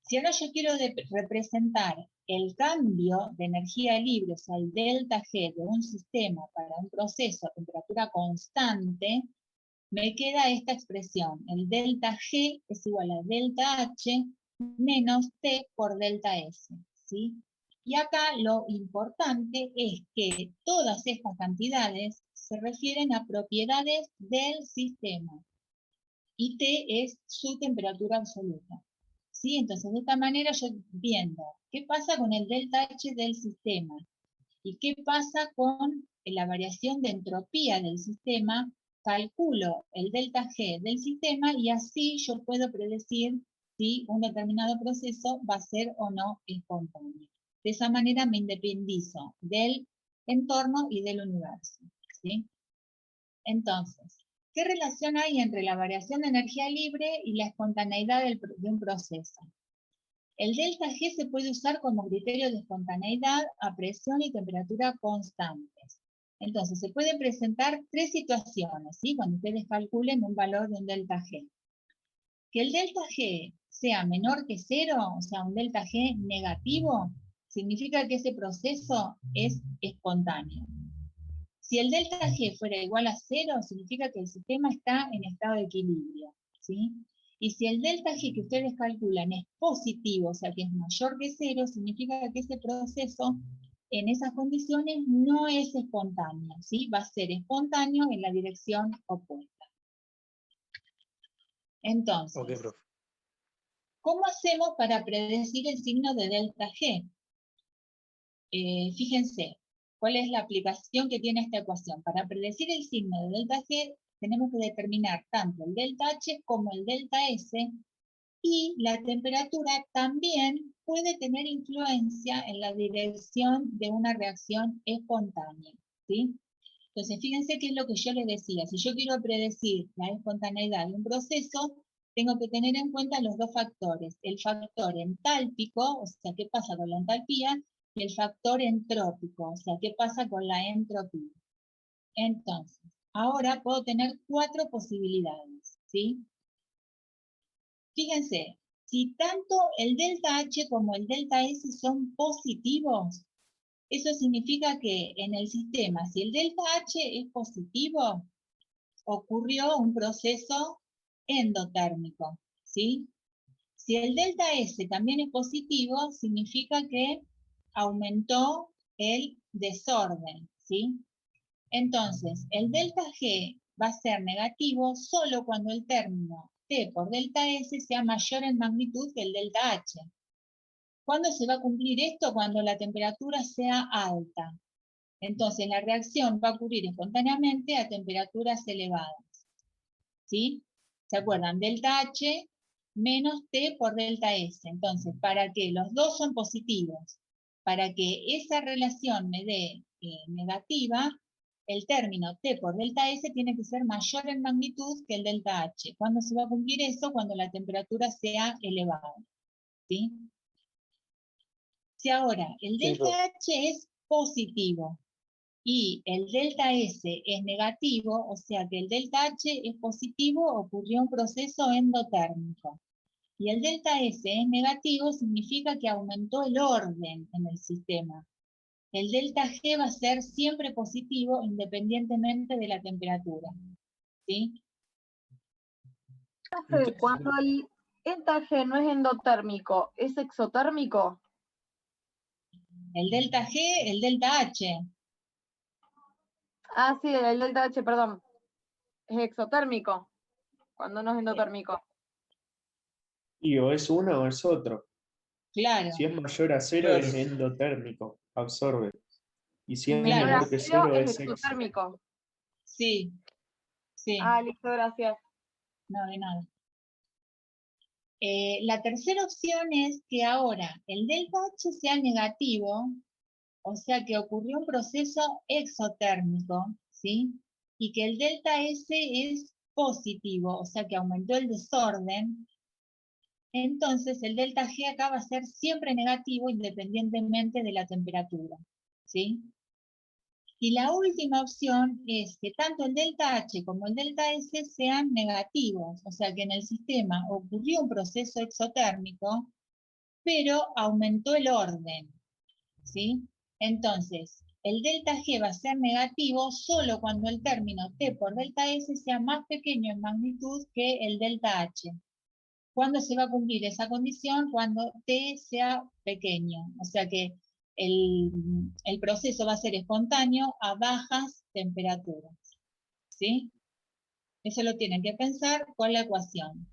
[SPEAKER 1] Si ahora yo quiero representar el cambio de energía libre, o sea, el delta G de un sistema para un proceso a temperatura constante, me queda esta expresión. El delta G es igual a delta H menos T por delta S, ¿sí? Y acá lo importante es que todas estas cantidades se refieren a propiedades del sistema. Y T es su temperatura absoluta. ¿Sí? Entonces, de esta manera yo viendo qué pasa con el delta H del sistema y qué pasa con la variación de entropía del sistema, calculo el delta G del sistema y así yo puedo predecir si un determinado proceso va a ser o no espontáneo. De esa manera me independizo del entorno y del universo, ¿sí? Entonces, ¿qué relación hay entre la variación de energía libre y la espontaneidad de un proceso? El delta G se puede usar como criterio de espontaneidad a presión y temperatura constantes. Entonces, se pueden presentar tres situaciones, ¿sí? Cuando ustedes calculen un valor de un delta G. Que el delta G sea menor que 0, o sea, un delta G negativo, significa que ese proceso es espontáneo. Si el delta G fuera igual a 0, significa que el sistema está en estado de equilibrio, ¿sí? Y si el delta G que ustedes calculan es positivo, o sea que es mayor que 0, significa que ese proceso en esas condiciones no es espontáneo, ¿sí? Va a ser espontáneo en la dirección opuesta. Entonces,
[SPEAKER 4] Ok, profe.
[SPEAKER 1] ¿cómo hacemos para predecir el signo de delta G? Fíjense, ¿cuál es la aplicación que tiene esta ecuación? Para predecir el signo de delta G, tenemos que determinar tanto el delta H como el delta S, y la temperatura también puede tener influencia en la dirección de una reacción espontánea, ¿sí? Entonces, fíjense qué es lo que yo les decía. Si yo quiero predecir la espontaneidad de un proceso, tengo que tener en cuenta los dos factores. El factor entálpico, o sea, qué pasa con la entalpía, y el factor entrópico, o sea, qué pasa con la entropía. Entonces, ahora puedo tener 4 posibilidades, ¿sí? Fíjense, si tanto el delta H como el delta S son positivos, eso significa que en el sistema, si el delta H es positivo, ocurrió un proceso endotérmico, ¿sí? Si el delta S también es positivo, significa que aumentó el desorden, ¿sí? Entonces, el delta G va a ser negativo solo cuando el término T por delta S sea mayor en magnitud que el delta H. ¿Cuándo se va a cumplir esto? Cuando la temperatura sea alta. Entonces, la reacción va a ocurrir espontáneamente a temperaturas elevadas, ¿sí? ¿Se acuerdan? Delta H menos T por delta S. Entonces, para que los dos son positivos, para que esa relación me dé negativa, el término T por delta S tiene que ser mayor en magnitud que el delta H. ¿Cuándo se va a cumplir eso? Cuando la temperatura sea elevada, ¿sí? Si ahora el
[SPEAKER 4] Sí,
[SPEAKER 1] delta
[SPEAKER 4] profe.
[SPEAKER 1] H es positivo y el delta S es negativo, o sea que el delta H es positivo, ocurrió un proceso endotérmico. Y el delta S es negativo, significa que aumentó el orden en el sistema. el delta G va a ser siempre positivo independientemente de la temperatura. ¿Sí?
[SPEAKER 8] Cuando el delta G no es endotérmico, ¿es exotérmico?
[SPEAKER 1] El delta G, el delta H.
[SPEAKER 8] Ah, sí, el delta H, perdón. Es exotérmico, cuando no es endotérmico.
[SPEAKER 2] Y o es uno o es otro.
[SPEAKER 1] Claro,
[SPEAKER 2] Si es mayor a cero
[SPEAKER 7] Claro.
[SPEAKER 2] es endotérmico, absorbe. Y si es
[SPEAKER 8] Menor a
[SPEAKER 2] menor que
[SPEAKER 8] cero
[SPEAKER 2] cero
[SPEAKER 8] es
[SPEAKER 2] es exo.
[SPEAKER 8] exotérmico.
[SPEAKER 1] sí, sí,
[SPEAKER 8] Ah, listo, gracias.
[SPEAKER 1] no de nada. La tercera opción es que ahora el delta H sea negativo, o sea que ocurrió un proceso exotérmico, ¿sí? Y que el delta S es positivo, o sea que aumentó el desorden. Entonces el delta G acá va a ser siempre negativo independientemente de la temperatura, ¿sí? Y la última opción es que tanto el delta H como el delta S sean negativos, o sea que en el sistema ocurrió un proceso exotérmico, pero aumentó el orden, ¿sí? Entonces, el delta G va a ser negativo solo cuando el término T por delta S sea más pequeño en magnitud que el delta H. ¿Cuándo se va a cumplir esa condición? Cuando T sea pequeño, o sea que el proceso va a ser espontáneo a bajas temperaturas, ¿sí? Eso lo tienen que pensar con la ecuación.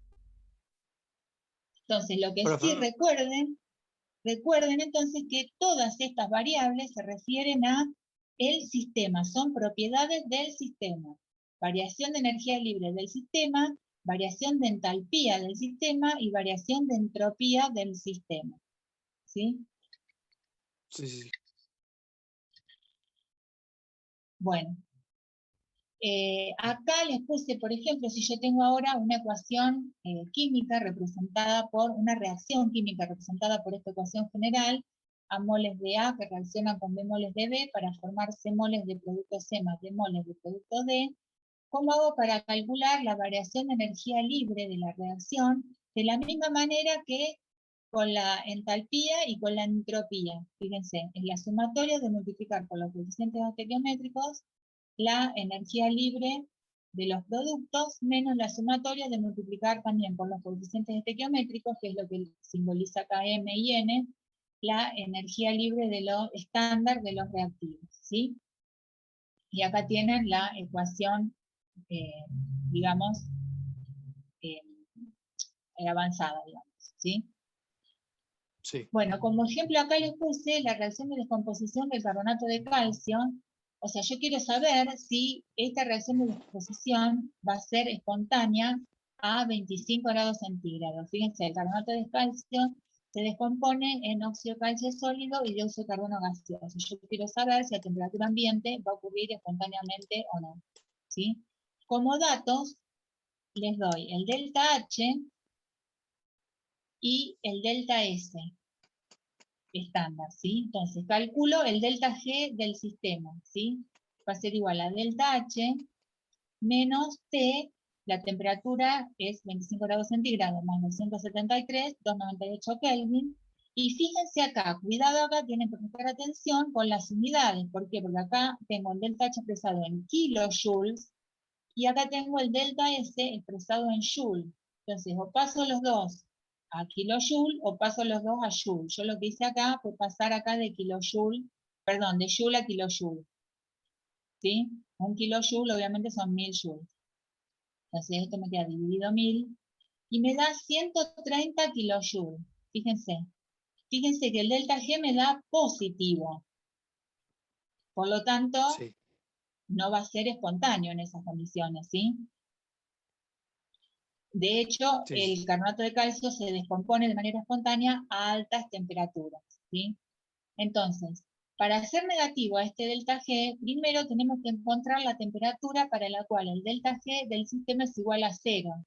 [SPEAKER 1] Entonces, lo que sí
[SPEAKER 4] Profe,
[SPEAKER 1] recuerden entonces que todas estas variables se refieren a el sistema, son propiedades del sistema. Variación de energía libre del sistema, variación de entalpía del sistema y variación de entropía del sistema. ¿Sí?
[SPEAKER 4] sí, sí.
[SPEAKER 1] Bueno, acá les puse, por ejemplo, si yo tengo ahora una ecuación química representada por, una reacción química representada por esta ecuación general, A moles de A que reaccionan con B moles de B para formar C moles de producto C más D moles de producto D, ¿cómo hago para calcular la variación de energía libre de la reacción de la misma manera que con la entalpía y con la entropía? Fíjense, es la sumatoria de multiplicar por los coeficientes estequiométricos la energía libre de los productos menos la sumatoria de multiplicar también por los coeficientes estequiométricos, que es lo que simboliza acá M y N, la energía libre de lo estándar de los reactivos, ¿sí? Y acá tienen la ecuación, digamos, eh, avanzada, digamos, ¿sí?
[SPEAKER 4] Sí.
[SPEAKER 1] Bueno, como ejemplo acá les puse la reacción de descomposición del carbonato de calcio. O sea, yo quiero saber si esta reacción de descomposición va a ser espontánea a 25 grados centígrados. Fíjense, el carbonato de calcio se descompone en óxido de calcio sólido y dióxido de carbono gaseoso. Yo quiero saber si a temperatura ambiente va a ocurrir espontáneamente o no, ¿sí? Como datos, les doy el delta H y el delta S estándar, ¿sí? Entonces, calculo el delta G del sistema, ¿sí? Va a ser igual a delta H menos T, la temperatura es 25 grados centígrados más 273, 298 Kelvin. Y fíjense acá, cuidado acá, tienen que prestar atención con las unidades. ¿Por qué? Porque acá tengo el delta H expresado en kilojoules y acá tengo el delta S expresado en joule. Entonces, o paso los dos a kilojoule o paso los dos a joule. Yo lo que hice acá fue pasar acá de kilojoule, perdón, de joule a kilojoule. ¿Sí? Un kilojoule obviamente son 1000 joules. Entonces esto me queda dividido 1000 y me da 130 kilojoules. Fíjense. Fíjense que el delta G me da positivo. Por lo tanto,
[SPEAKER 4] Sí.
[SPEAKER 1] no va a ser espontáneo en esas condiciones, ¿sí? De hecho,
[SPEAKER 4] Sí,
[SPEAKER 1] el
[SPEAKER 4] sí.
[SPEAKER 1] carbonato de calcio se descompone de manera espontánea a altas temperaturas, ¿sí? Entonces, para hacer negativo a este delta G, primero tenemos que encontrar la temperatura para la cual el delta G del sistema es igual a 0. O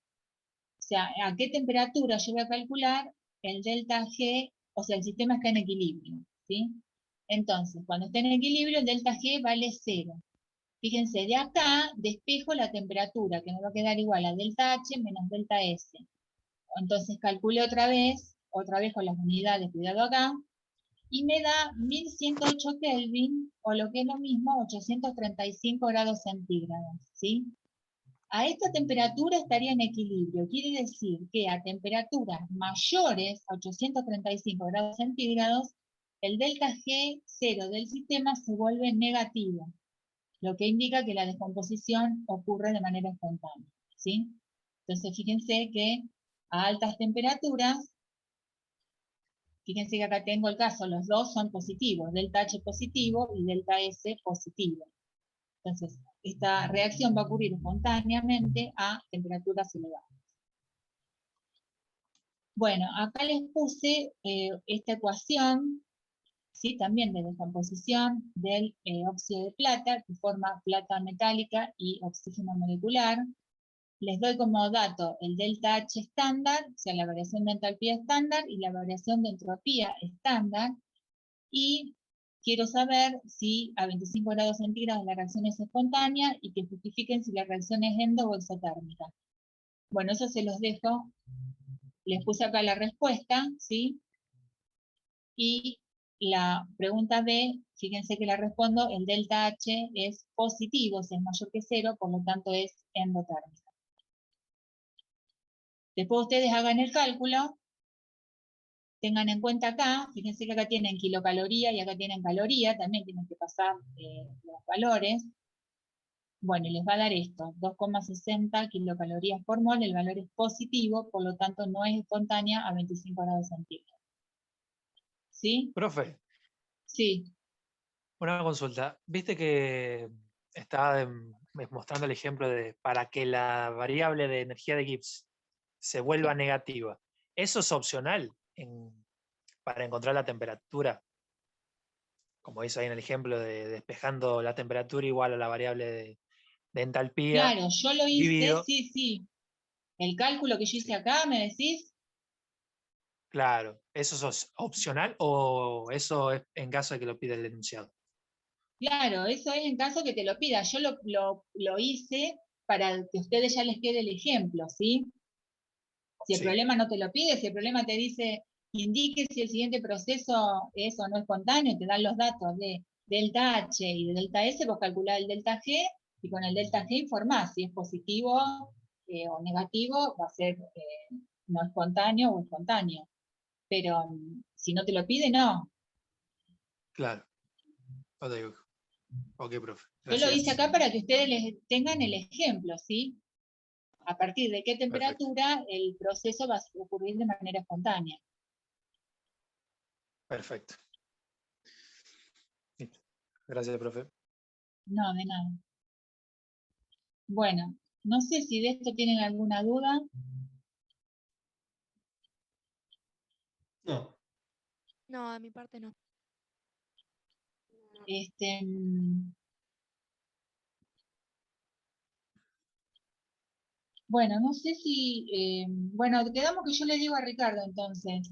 [SPEAKER 1] sea, a qué temperatura yo voy a calcular el delta G, o sea, el sistema está en equilibrio, ¿sí? Entonces, cuando está en equilibrio, el delta G vale 0. Fíjense, de acá despejo la temperatura, que me va a quedar igual a delta H menos delta S. Entonces calculé otra vez con las unidades, cuidado acá, y me da 1108 Kelvin, o lo que es lo mismo, 835 grados centígrados, ¿sí? A esta temperatura estaría en equilibrio, quiere decir que a temperaturas mayores a 835 grados centígrados, el delta G0 del sistema se vuelve negativo, lo que indica que la descomposición ocurre de manera espontánea, ¿sí? Entonces, fíjense que a altas temperaturas, fíjense que acá tengo el caso, los dos son positivos, delta H positivo y delta S positivo. Entonces, esta reacción va a ocurrir espontáneamente a temperaturas elevadas. Bueno, acá les puse esta ecuación, ¿sí? También de descomposición del óxido de plata, que forma plata metálica y oxígeno molecular. Les doy como dato el delta H estándar, o sea, la variación de entalpía estándar y la variación de entropía estándar. Y quiero saber si a 25 grados centígrados la reacción es espontánea y que justifiquen si la reacción es endo o exotérmica. Bueno, eso se los dejo. Les puse acá la respuesta, ¿sí? Y la pregunta B, fíjense que la respondo, el delta H es positivo, o sea, es mayor que 0, por lo tanto es endotérmica. Después ustedes hagan el cálculo, tengan en cuenta acá, fíjense que acá tienen kilocaloría y acá tienen caloría, también tienen que pasar los valores. Bueno, y les va a dar esto, 2,60 kilocalorías por mol, el valor es positivo, por lo tanto no es espontánea a 25 grados centígrados. ¿Sí?
[SPEAKER 4] Profe,
[SPEAKER 1] Sí,
[SPEAKER 4] una consulta. Viste que estaba mostrando el ejemplo de para que la variable de energía de Gibbs se vuelva negativa. ¿Eso es opcional para encontrar la temperatura? Como hizo ahí en el ejemplo de despejando la temperatura igual a la variable de entalpía.
[SPEAKER 1] claro, yo lo hice,
[SPEAKER 4] dividido.
[SPEAKER 1] sí. El cálculo que yo hice acá, ¿me decís?
[SPEAKER 4] Claro, ¿eso es opcional o eso es en caso de que lo pida el enunciado?
[SPEAKER 1] Claro, eso es en caso que te lo pida. Yo lo hice para que a ustedes ya les quede el ejemplo, ¿sí? Si el
[SPEAKER 4] Sí.
[SPEAKER 1] problema no te lo pide, si el problema te dice, indique si el siguiente proceso es o no espontáneo, te dan los datos de delta H y de delta S, vos calculás el delta G, y con el delta G informás si es positivo o negativo, va a ser no espontáneo o espontáneo. Pero si no te lo pide, no.
[SPEAKER 4] Claro. Ok, profe.
[SPEAKER 1] Yo lo hice
[SPEAKER 4] Gracias.
[SPEAKER 1] acá para que ustedes tengan el ejemplo, ¿sí? A partir de qué temperatura el proceso va a ocurrir de manera espontánea.
[SPEAKER 4] Perfecto. Listo. Gracias, profe.
[SPEAKER 1] No, de nada. Bueno, no sé si de esto tienen alguna duda.
[SPEAKER 7] No.
[SPEAKER 9] No, de mi parte no.
[SPEAKER 1] Bueno, no sé si... bueno, quedamos que yo le digo a Ricardo entonces.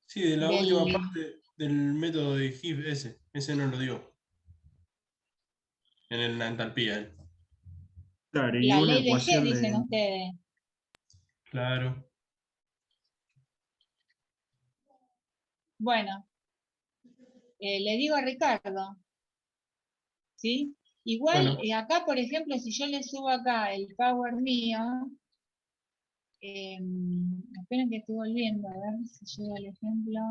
[SPEAKER 7] Sí, de la última parte del método de Gibbs, ese no lo dio. En la entalpía.
[SPEAKER 2] Claro, y
[SPEAKER 1] La
[SPEAKER 2] una
[SPEAKER 1] ley de G,
[SPEAKER 2] ecuación
[SPEAKER 1] dicen
[SPEAKER 2] de...
[SPEAKER 1] ustedes.
[SPEAKER 7] Claro.
[SPEAKER 1] Bueno, le digo a Ricardo, ¿sí? Igual,
[SPEAKER 7] Bueno.
[SPEAKER 1] acá, por ejemplo, si yo le subo acá el power mío, esperen que estoy volviendo, a ver si llega el ejemplo.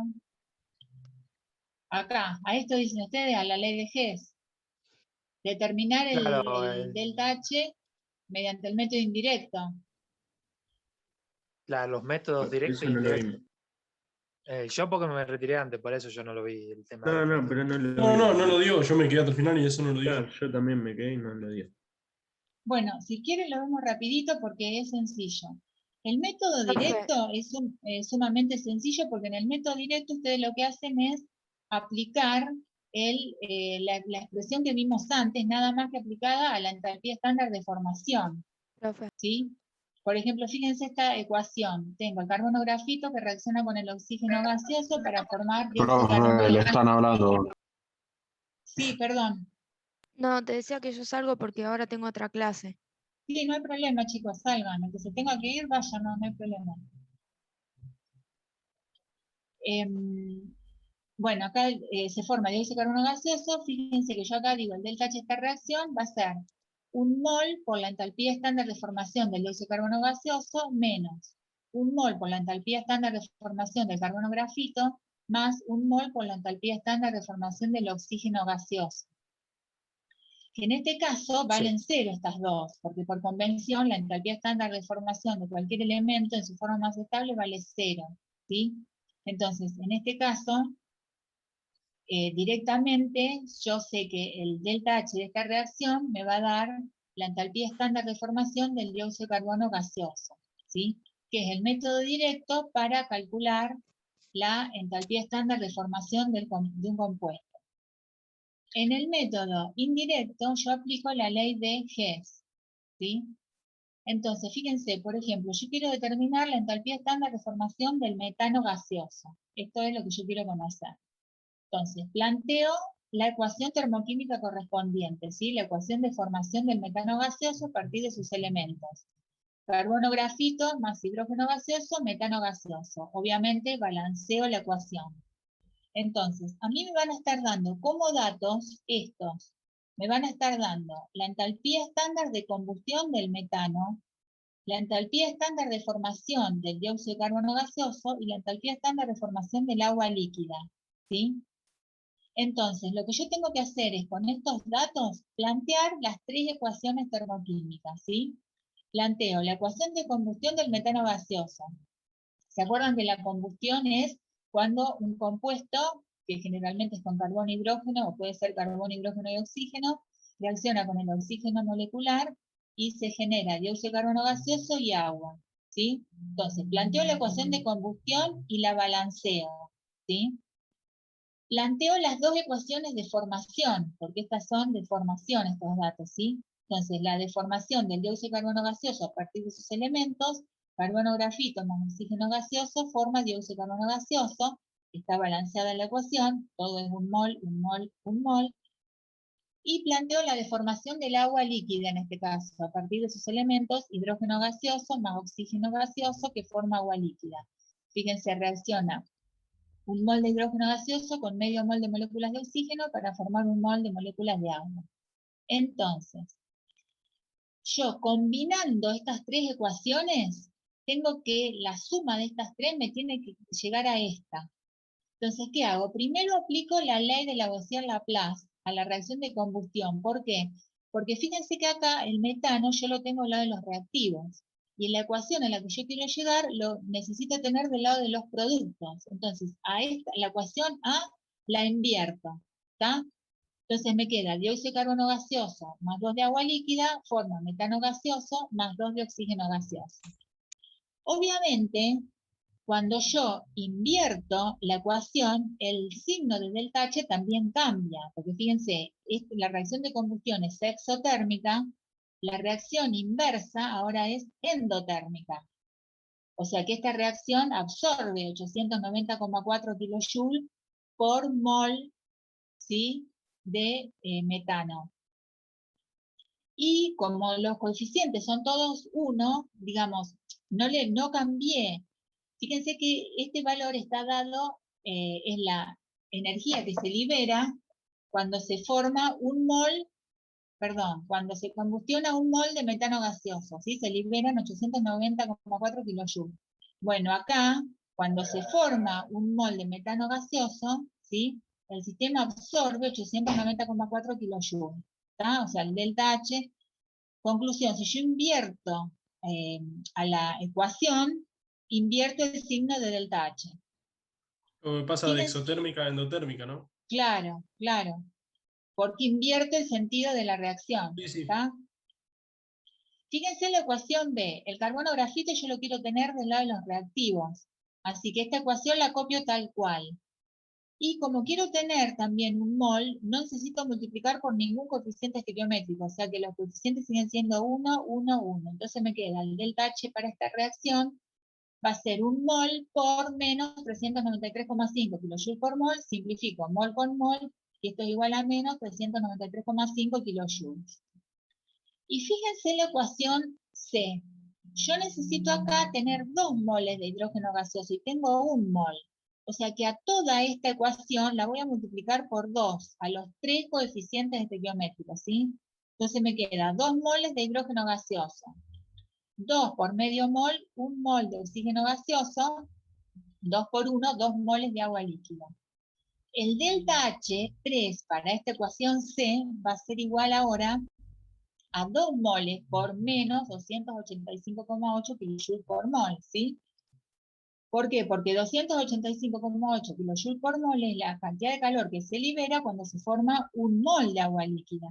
[SPEAKER 1] Acá, a esto dicen ustedes, a la ley de Hess. Determinar
[SPEAKER 4] Claro,
[SPEAKER 1] el delta H mediante el método indirecto.
[SPEAKER 4] los métodos directos
[SPEAKER 2] Eso
[SPEAKER 4] e
[SPEAKER 2] no lo
[SPEAKER 4] indirectos.
[SPEAKER 2] vimos.
[SPEAKER 4] Yo porque me retiré antes, por eso yo no lo vi el tema.
[SPEAKER 2] No, pero no lo
[SPEAKER 7] No
[SPEAKER 2] vimos.
[SPEAKER 7] lo dio. Yo me quedé hasta el final y eso no lo dio.
[SPEAKER 2] Claro, yo también me quedé y no lo dio.
[SPEAKER 1] Bueno, si quieren lo vemos rapidito porque es sencillo. El método directo es sumamente sencillo porque en el método directo ustedes lo que hacen es aplicar la expresión que vimos antes, nada más que aplicada a la entalpía estándar de formación.
[SPEAKER 9] Profe.
[SPEAKER 1] ¿Sí? Por ejemplo, fíjense esta ecuación. Tengo el carbono grafito que reacciona con el oxígeno gaseoso para formar dióxido de carbono.
[SPEAKER 10] Profe, le están hablando.
[SPEAKER 1] Sí, perdón.
[SPEAKER 9] No, te decía que yo salgo porque ahora tengo otra clase.
[SPEAKER 1] Sí, no hay problema, chicos, salgan. El que se tenga que ir, vaya, no hay problema. bueno, acá se forma dióxido de carbono gaseoso. Fíjense que yo acá digo, el delta H de esta reacción va a ser 1 mol por la entalpía estándar de formación del dióxido de carbono gaseoso menos 1 mol por la entalpía estándar de formación del carbono grafito más 1 mol por la entalpía estándar de formación del oxígeno gaseoso. Que en este caso valen 0 estas dos, porque por convención la entalpía estándar de formación de cualquier elemento en su forma más estable vale 0, ¿sí? Entonces, en este caso, directamente yo sé que el delta H de esta reacción me va a dar la entalpía estándar de formación del dióxido de carbono gaseoso, ¿sí? Que es el método directo para calcular la entalpía estándar de formación de un compuesto. En el método indirecto yo aplico la ley de Hess, ¿sí? Entonces, fíjense, por ejemplo, yo quiero determinar la entalpía estándar de formación del metano gaseoso. Esto es lo que yo quiero conocer. Entonces, planteo la ecuación termoquímica correspondiente, ¿sí? La ecuación de formación del metano gaseoso a partir de sus elementos. Carbono grafito más hidrógeno gaseoso, metano gaseoso. Obviamente balanceo la ecuación. Entonces, a mí me van a estar dando como datos estos. Me van a estar dando la entalpía estándar de combustión del metano, la entalpía estándar de formación del dióxido de carbono gaseoso y la entalpía estándar de formación del agua líquida, ¿sí? Entonces, lo que yo tengo que hacer es, con estos datos, plantear las 3 ecuaciones termoquímicas, ¿sí? Planteo la ecuación de combustión del metano gaseoso. ¿Se acuerdan que la combustión es cuando un compuesto, que generalmente es con carbono e hidrógeno, o puede ser carbono, hidrógeno y oxígeno, reacciona con el oxígeno molecular y se genera dióxido de carbono gaseoso y agua, ¿sí? Entonces, planteo la ecuación de combustión y la balanceo, ¿sí? Planteo las 2 ecuaciones de formación, porque estas son de formación estos datos, ¿sí? Entonces, la de formación del dióxido de carbono gaseoso a partir de sus elementos, carbono grafito más oxígeno gaseoso, forma dióxido de carbono gaseoso, está balanceada en la ecuación, todo es 1 mol, 1 mol, 1 mol, y planteo la deformación del agua líquida en este caso, a partir de sus elementos, hidrógeno gaseoso más oxígeno gaseoso que forma agua líquida. Fíjense, reacciona 1 mol de hidrógeno gaseoso con medio mol de moléculas de oxígeno para formar 1 mol de moléculas de agua. Entonces, yo combinando estas 3 ecuaciones, tengo que la suma de estas 3 me tiene que llegar a esta. Entonces, ¿qué hago? Primero aplico la ley de Lavoisier-Laplace a la reacción de combustión. ¿Por qué? Porque fíjense que acá el metano yo lo tengo al lado de los reactivos. Y en la ecuación a la que yo quiero llegar, lo necesito tener del lado de los productos. Entonces, la ecuación A la invierto, ¿está? Entonces me queda dióxido de carbono gaseoso más 2 de agua líquida, forma metano gaseoso más 2 de oxígeno gaseoso. Obviamente, cuando yo invierto la ecuación, el signo de delta H también cambia, porque fíjense, la reacción de combustión es exotérmica, la reacción inversa ahora es endotérmica. O sea que esta reacción absorbe 890,4 kJ por mol, ¿sí?, de metano. Y como los coeficientes son todos 1, digamos, no cambié. Fíjense que este valor está dado, es la energía que se libera cuando se forma cuando se combustiona 1 mol de metano gaseoso, ¿sí? Se liberan 890,4 kJ. Bueno, acá, cuando se forma 1 mol de metano gaseoso, ¿sí?, el sistema absorbe 890,4 kJ. O sea, el delta H. Conclusión, si yo invierto a la ecuación, invierto el signo de delta H.
[SPEAKER 7] Como me pasa de exotérmica a endotérmica, ¿no?
[SPEAKER 1] Claro, claro. Porque invierte el sentido de la reacción.
[SPEAKER 7] Sí, sí.
[SPEAKER 1] ¿Está? Fíjense en la ecuación B. El carbono grafito yo lo quiero tener del lado de los reactivos. Así que esta ecuación la copio tal cual. Y como quiero tener también 1 mol, no necesito multiplicar por ningún coeficiente estereométrico. O sea que los coeficientes siguen siendo 1, 1, 1. Entonces me queda el delta H para esta reacción. Va a ser 1 mol por menos 393,5 kJ por mol. Simplifico mol con mol. Y esto es igual a menos 393,5 kJ. Y fíjense en la ecuación C. Yo necesito acá tener 2 moles de hidrógeno gaseoso y tengo 1 mol. O sea que a toda esta ecuación la voy a multiplicar por 2, a los 3 coeficientes estequiométricos, ¿sí? Entonces me queda 2 moles de hidrógeno gaseoso, 2 por medio mol, 1 mol de oxígeno gaseoso, 2 por 1, 2 moles de agua líquida. El delta H, 3, para esta ecuación C, va a ser igual ahora a 2 moles por menos 285,8 kJ por mol, ¿sí? ¿Por qué? Porque 285,8 kJ por mol es la cantidad de calor que se libera cuando se forma 1 mol de agua líquida.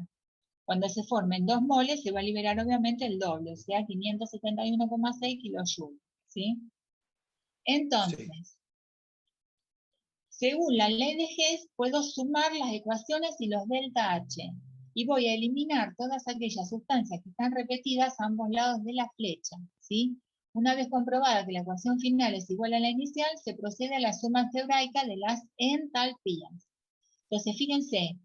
[SPEAKER 1] Cuando se formen 2 moles se va a liberar obviamente el doble, o sea 571,6 kJ, ¿sí? Entonces, según la ley de Hess, puedo sumar las ecuaciones y los delta H. Y voy a eliminar todas aquellas sustancias que están repetidas a ambos lados de la flecha, ¿sí? Una vez comprobada que la ecuación final es igual a la inicial, se procede a la suma algebraica de las entalpías. Entonces, fíjense,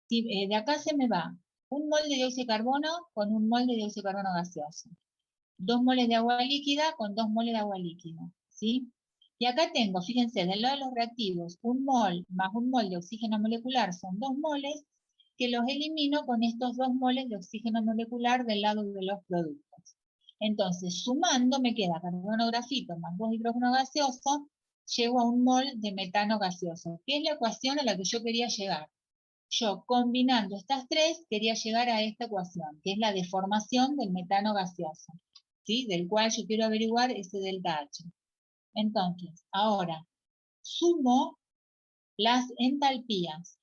[SPEAKER 1] si, de acá se me va 1 mol de dióxido de carbono con 1 mol de dióxido de carbono gaseoso. 2 moles de agua líquida con 2 moles de agua líquida, ¿sí? Y acá tengo, fíjense, del lado de los reactivos, 1 mol más 1 mol de oxígeno molecular son 2 moles, que los elimino con estos 2 moles de oxígeno molecular del lado de los productos. Entonces, sumando, me queda carbono grafito más 2 hidrógeno gaseoso, llego a 1 mol de metano gaseoso, que es la ecuación a la que yo quería llegar. Yo, combinando estas tres, quería llegar a esta ecuación, que es la deformación del metano gaseoso, ¿sí? Del cual yo quiero averiguar ese delta H. Entonces, ahora, sumo las entalpías.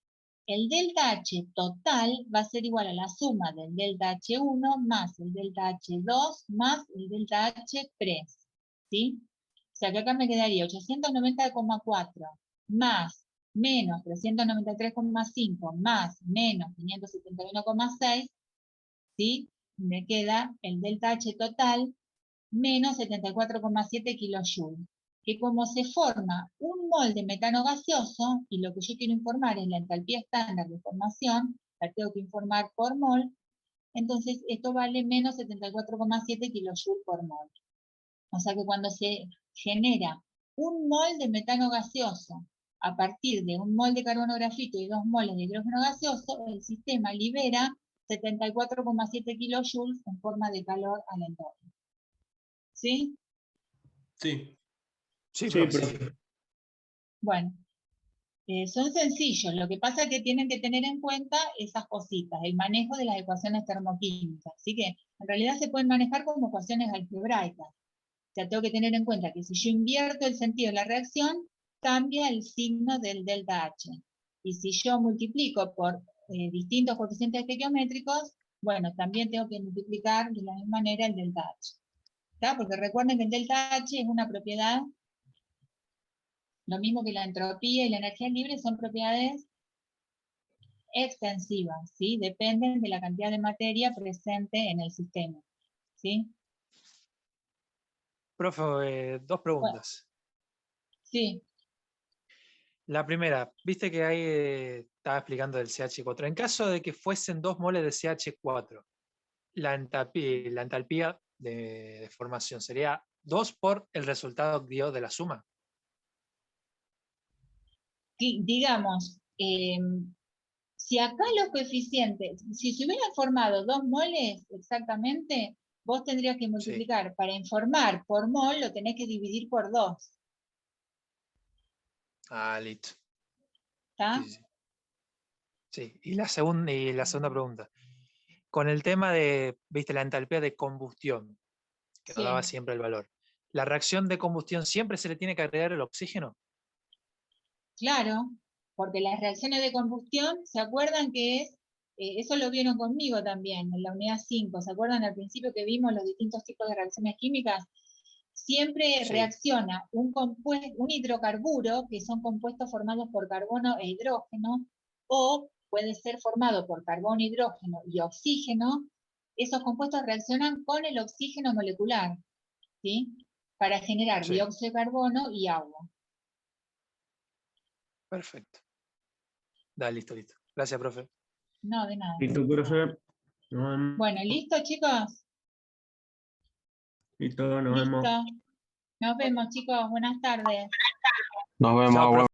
[SPEAKER 1] El delta H total va a ser igual a la suma del delta H1 más el delta H2 más el delta H3, ¿sí? O sea que acá me quedaría 890,4 más menos 393,5 más menos 571,6, ¿sí? Me queda el delta H total menos 74,7 kJ. Que como se forma 1 mol de metano gaseoso, y lo que yo quiero informar es la entalpía estándar de formación, la tengo que informar por mol, entonces esto vale menos 74,7 kJ por mol. O sea que cuando se genera 1 mol de metano gaseoso a partir de 1 mol de carbono grafito y 2 moles de hidrógeno gaseoso, el sistema libera 74,7 kJ en forma de calor al entorno. ¿Sí?
[SPEAKER 7] Sí.
[SPEAKER 4] Sí,
[SPEAKER 2] Sí,
[SPEAKER 4] profe.
[SPEAKER 2] profe.
[SPEAKER 1] Bueno, son sencillos. Lo que pasa es que tienen que tener en cuenta esas cositas, el manejo de las ecuaciones termoquímicas. Así que en realidad se pueden manejar como ecuaciones algebraicas. O sea, tengo que tener en cuenta que si yo invierto el sentido de la reacción, cambia el signo del delta H. Y si yo multiplico por distintos coeficientes estequiométricos, bueno, también tengo que multiplicar de la misma manera el delta H. ¿Está? Porque recuerden que el delta H es una propiedad, lo mismo que la entropía y la energía libre, son propiedades extensivas, ¿sí? Dependen de la cantidad de materia presente en el sistema, ¿sí?
[SPEAKER 4] Profe, dos preguntas.
[SPEAKER 1] Sí.
[SPEAKER 4] La primera, viste que ahí estaba explicando del CH4. En caso de que fuesen 2 moles de CH4, la entalpía de formación sería 2 por el resultado que dio de la suma.
[SPEAKER 1] Digamos, si acá los coeficientes, si se hubieran formado 2 moles exactamente, vos tendrías que multiplicar, para informar por mol, lo tenés que dividir por 2.
[SPEAKER 4] Ah, listo.
[SPEAKER 1] ¿Está?
[SPEAKER 4] Sí, sí. Sí, y la segunda pregunta. Con el tema de, viste, la entalpía de combustión, que nos daba siempre el valor. ¿La reacción de combustión siempre se le tiene que agregar el oxígeno?
[SPEAKER 1] Claro, porque las reacciones de combustión, ¿se acuerdan que es? Eso lo vieron conmigo también, en la unidad 5. ¿Se acuerdan al principio que vimos los distintos tipos de reacciones químicas? Siempre reacciona un hidrocarburo, que son compuestos formados por carbono e hidrógeno, o puede ser formado por carbono, hidrógeno y oxígeno. Esos compuestos reaccionan con el oxígeno molecular, ¿sí? Para generar dióxido de carbono y agua.
[SPEAKER 4] Perfecto. Dale, listo. Gracias, profe.
[SPEAKER 1] No, de nada.
[SPEAKER 2] Listo, profe.
[SPEAKER 1] Bueno, ¿listo, chicos?
[SPEAKER 2] Listo, nos vemos.
[SPEAKER 1] Listo. Nos vemos, chicos. Buenas tardes.
[SPEAKER 10] Nos vemos.
[SPEAKER 4] Chao,
[SPEAKER 10] abuelo.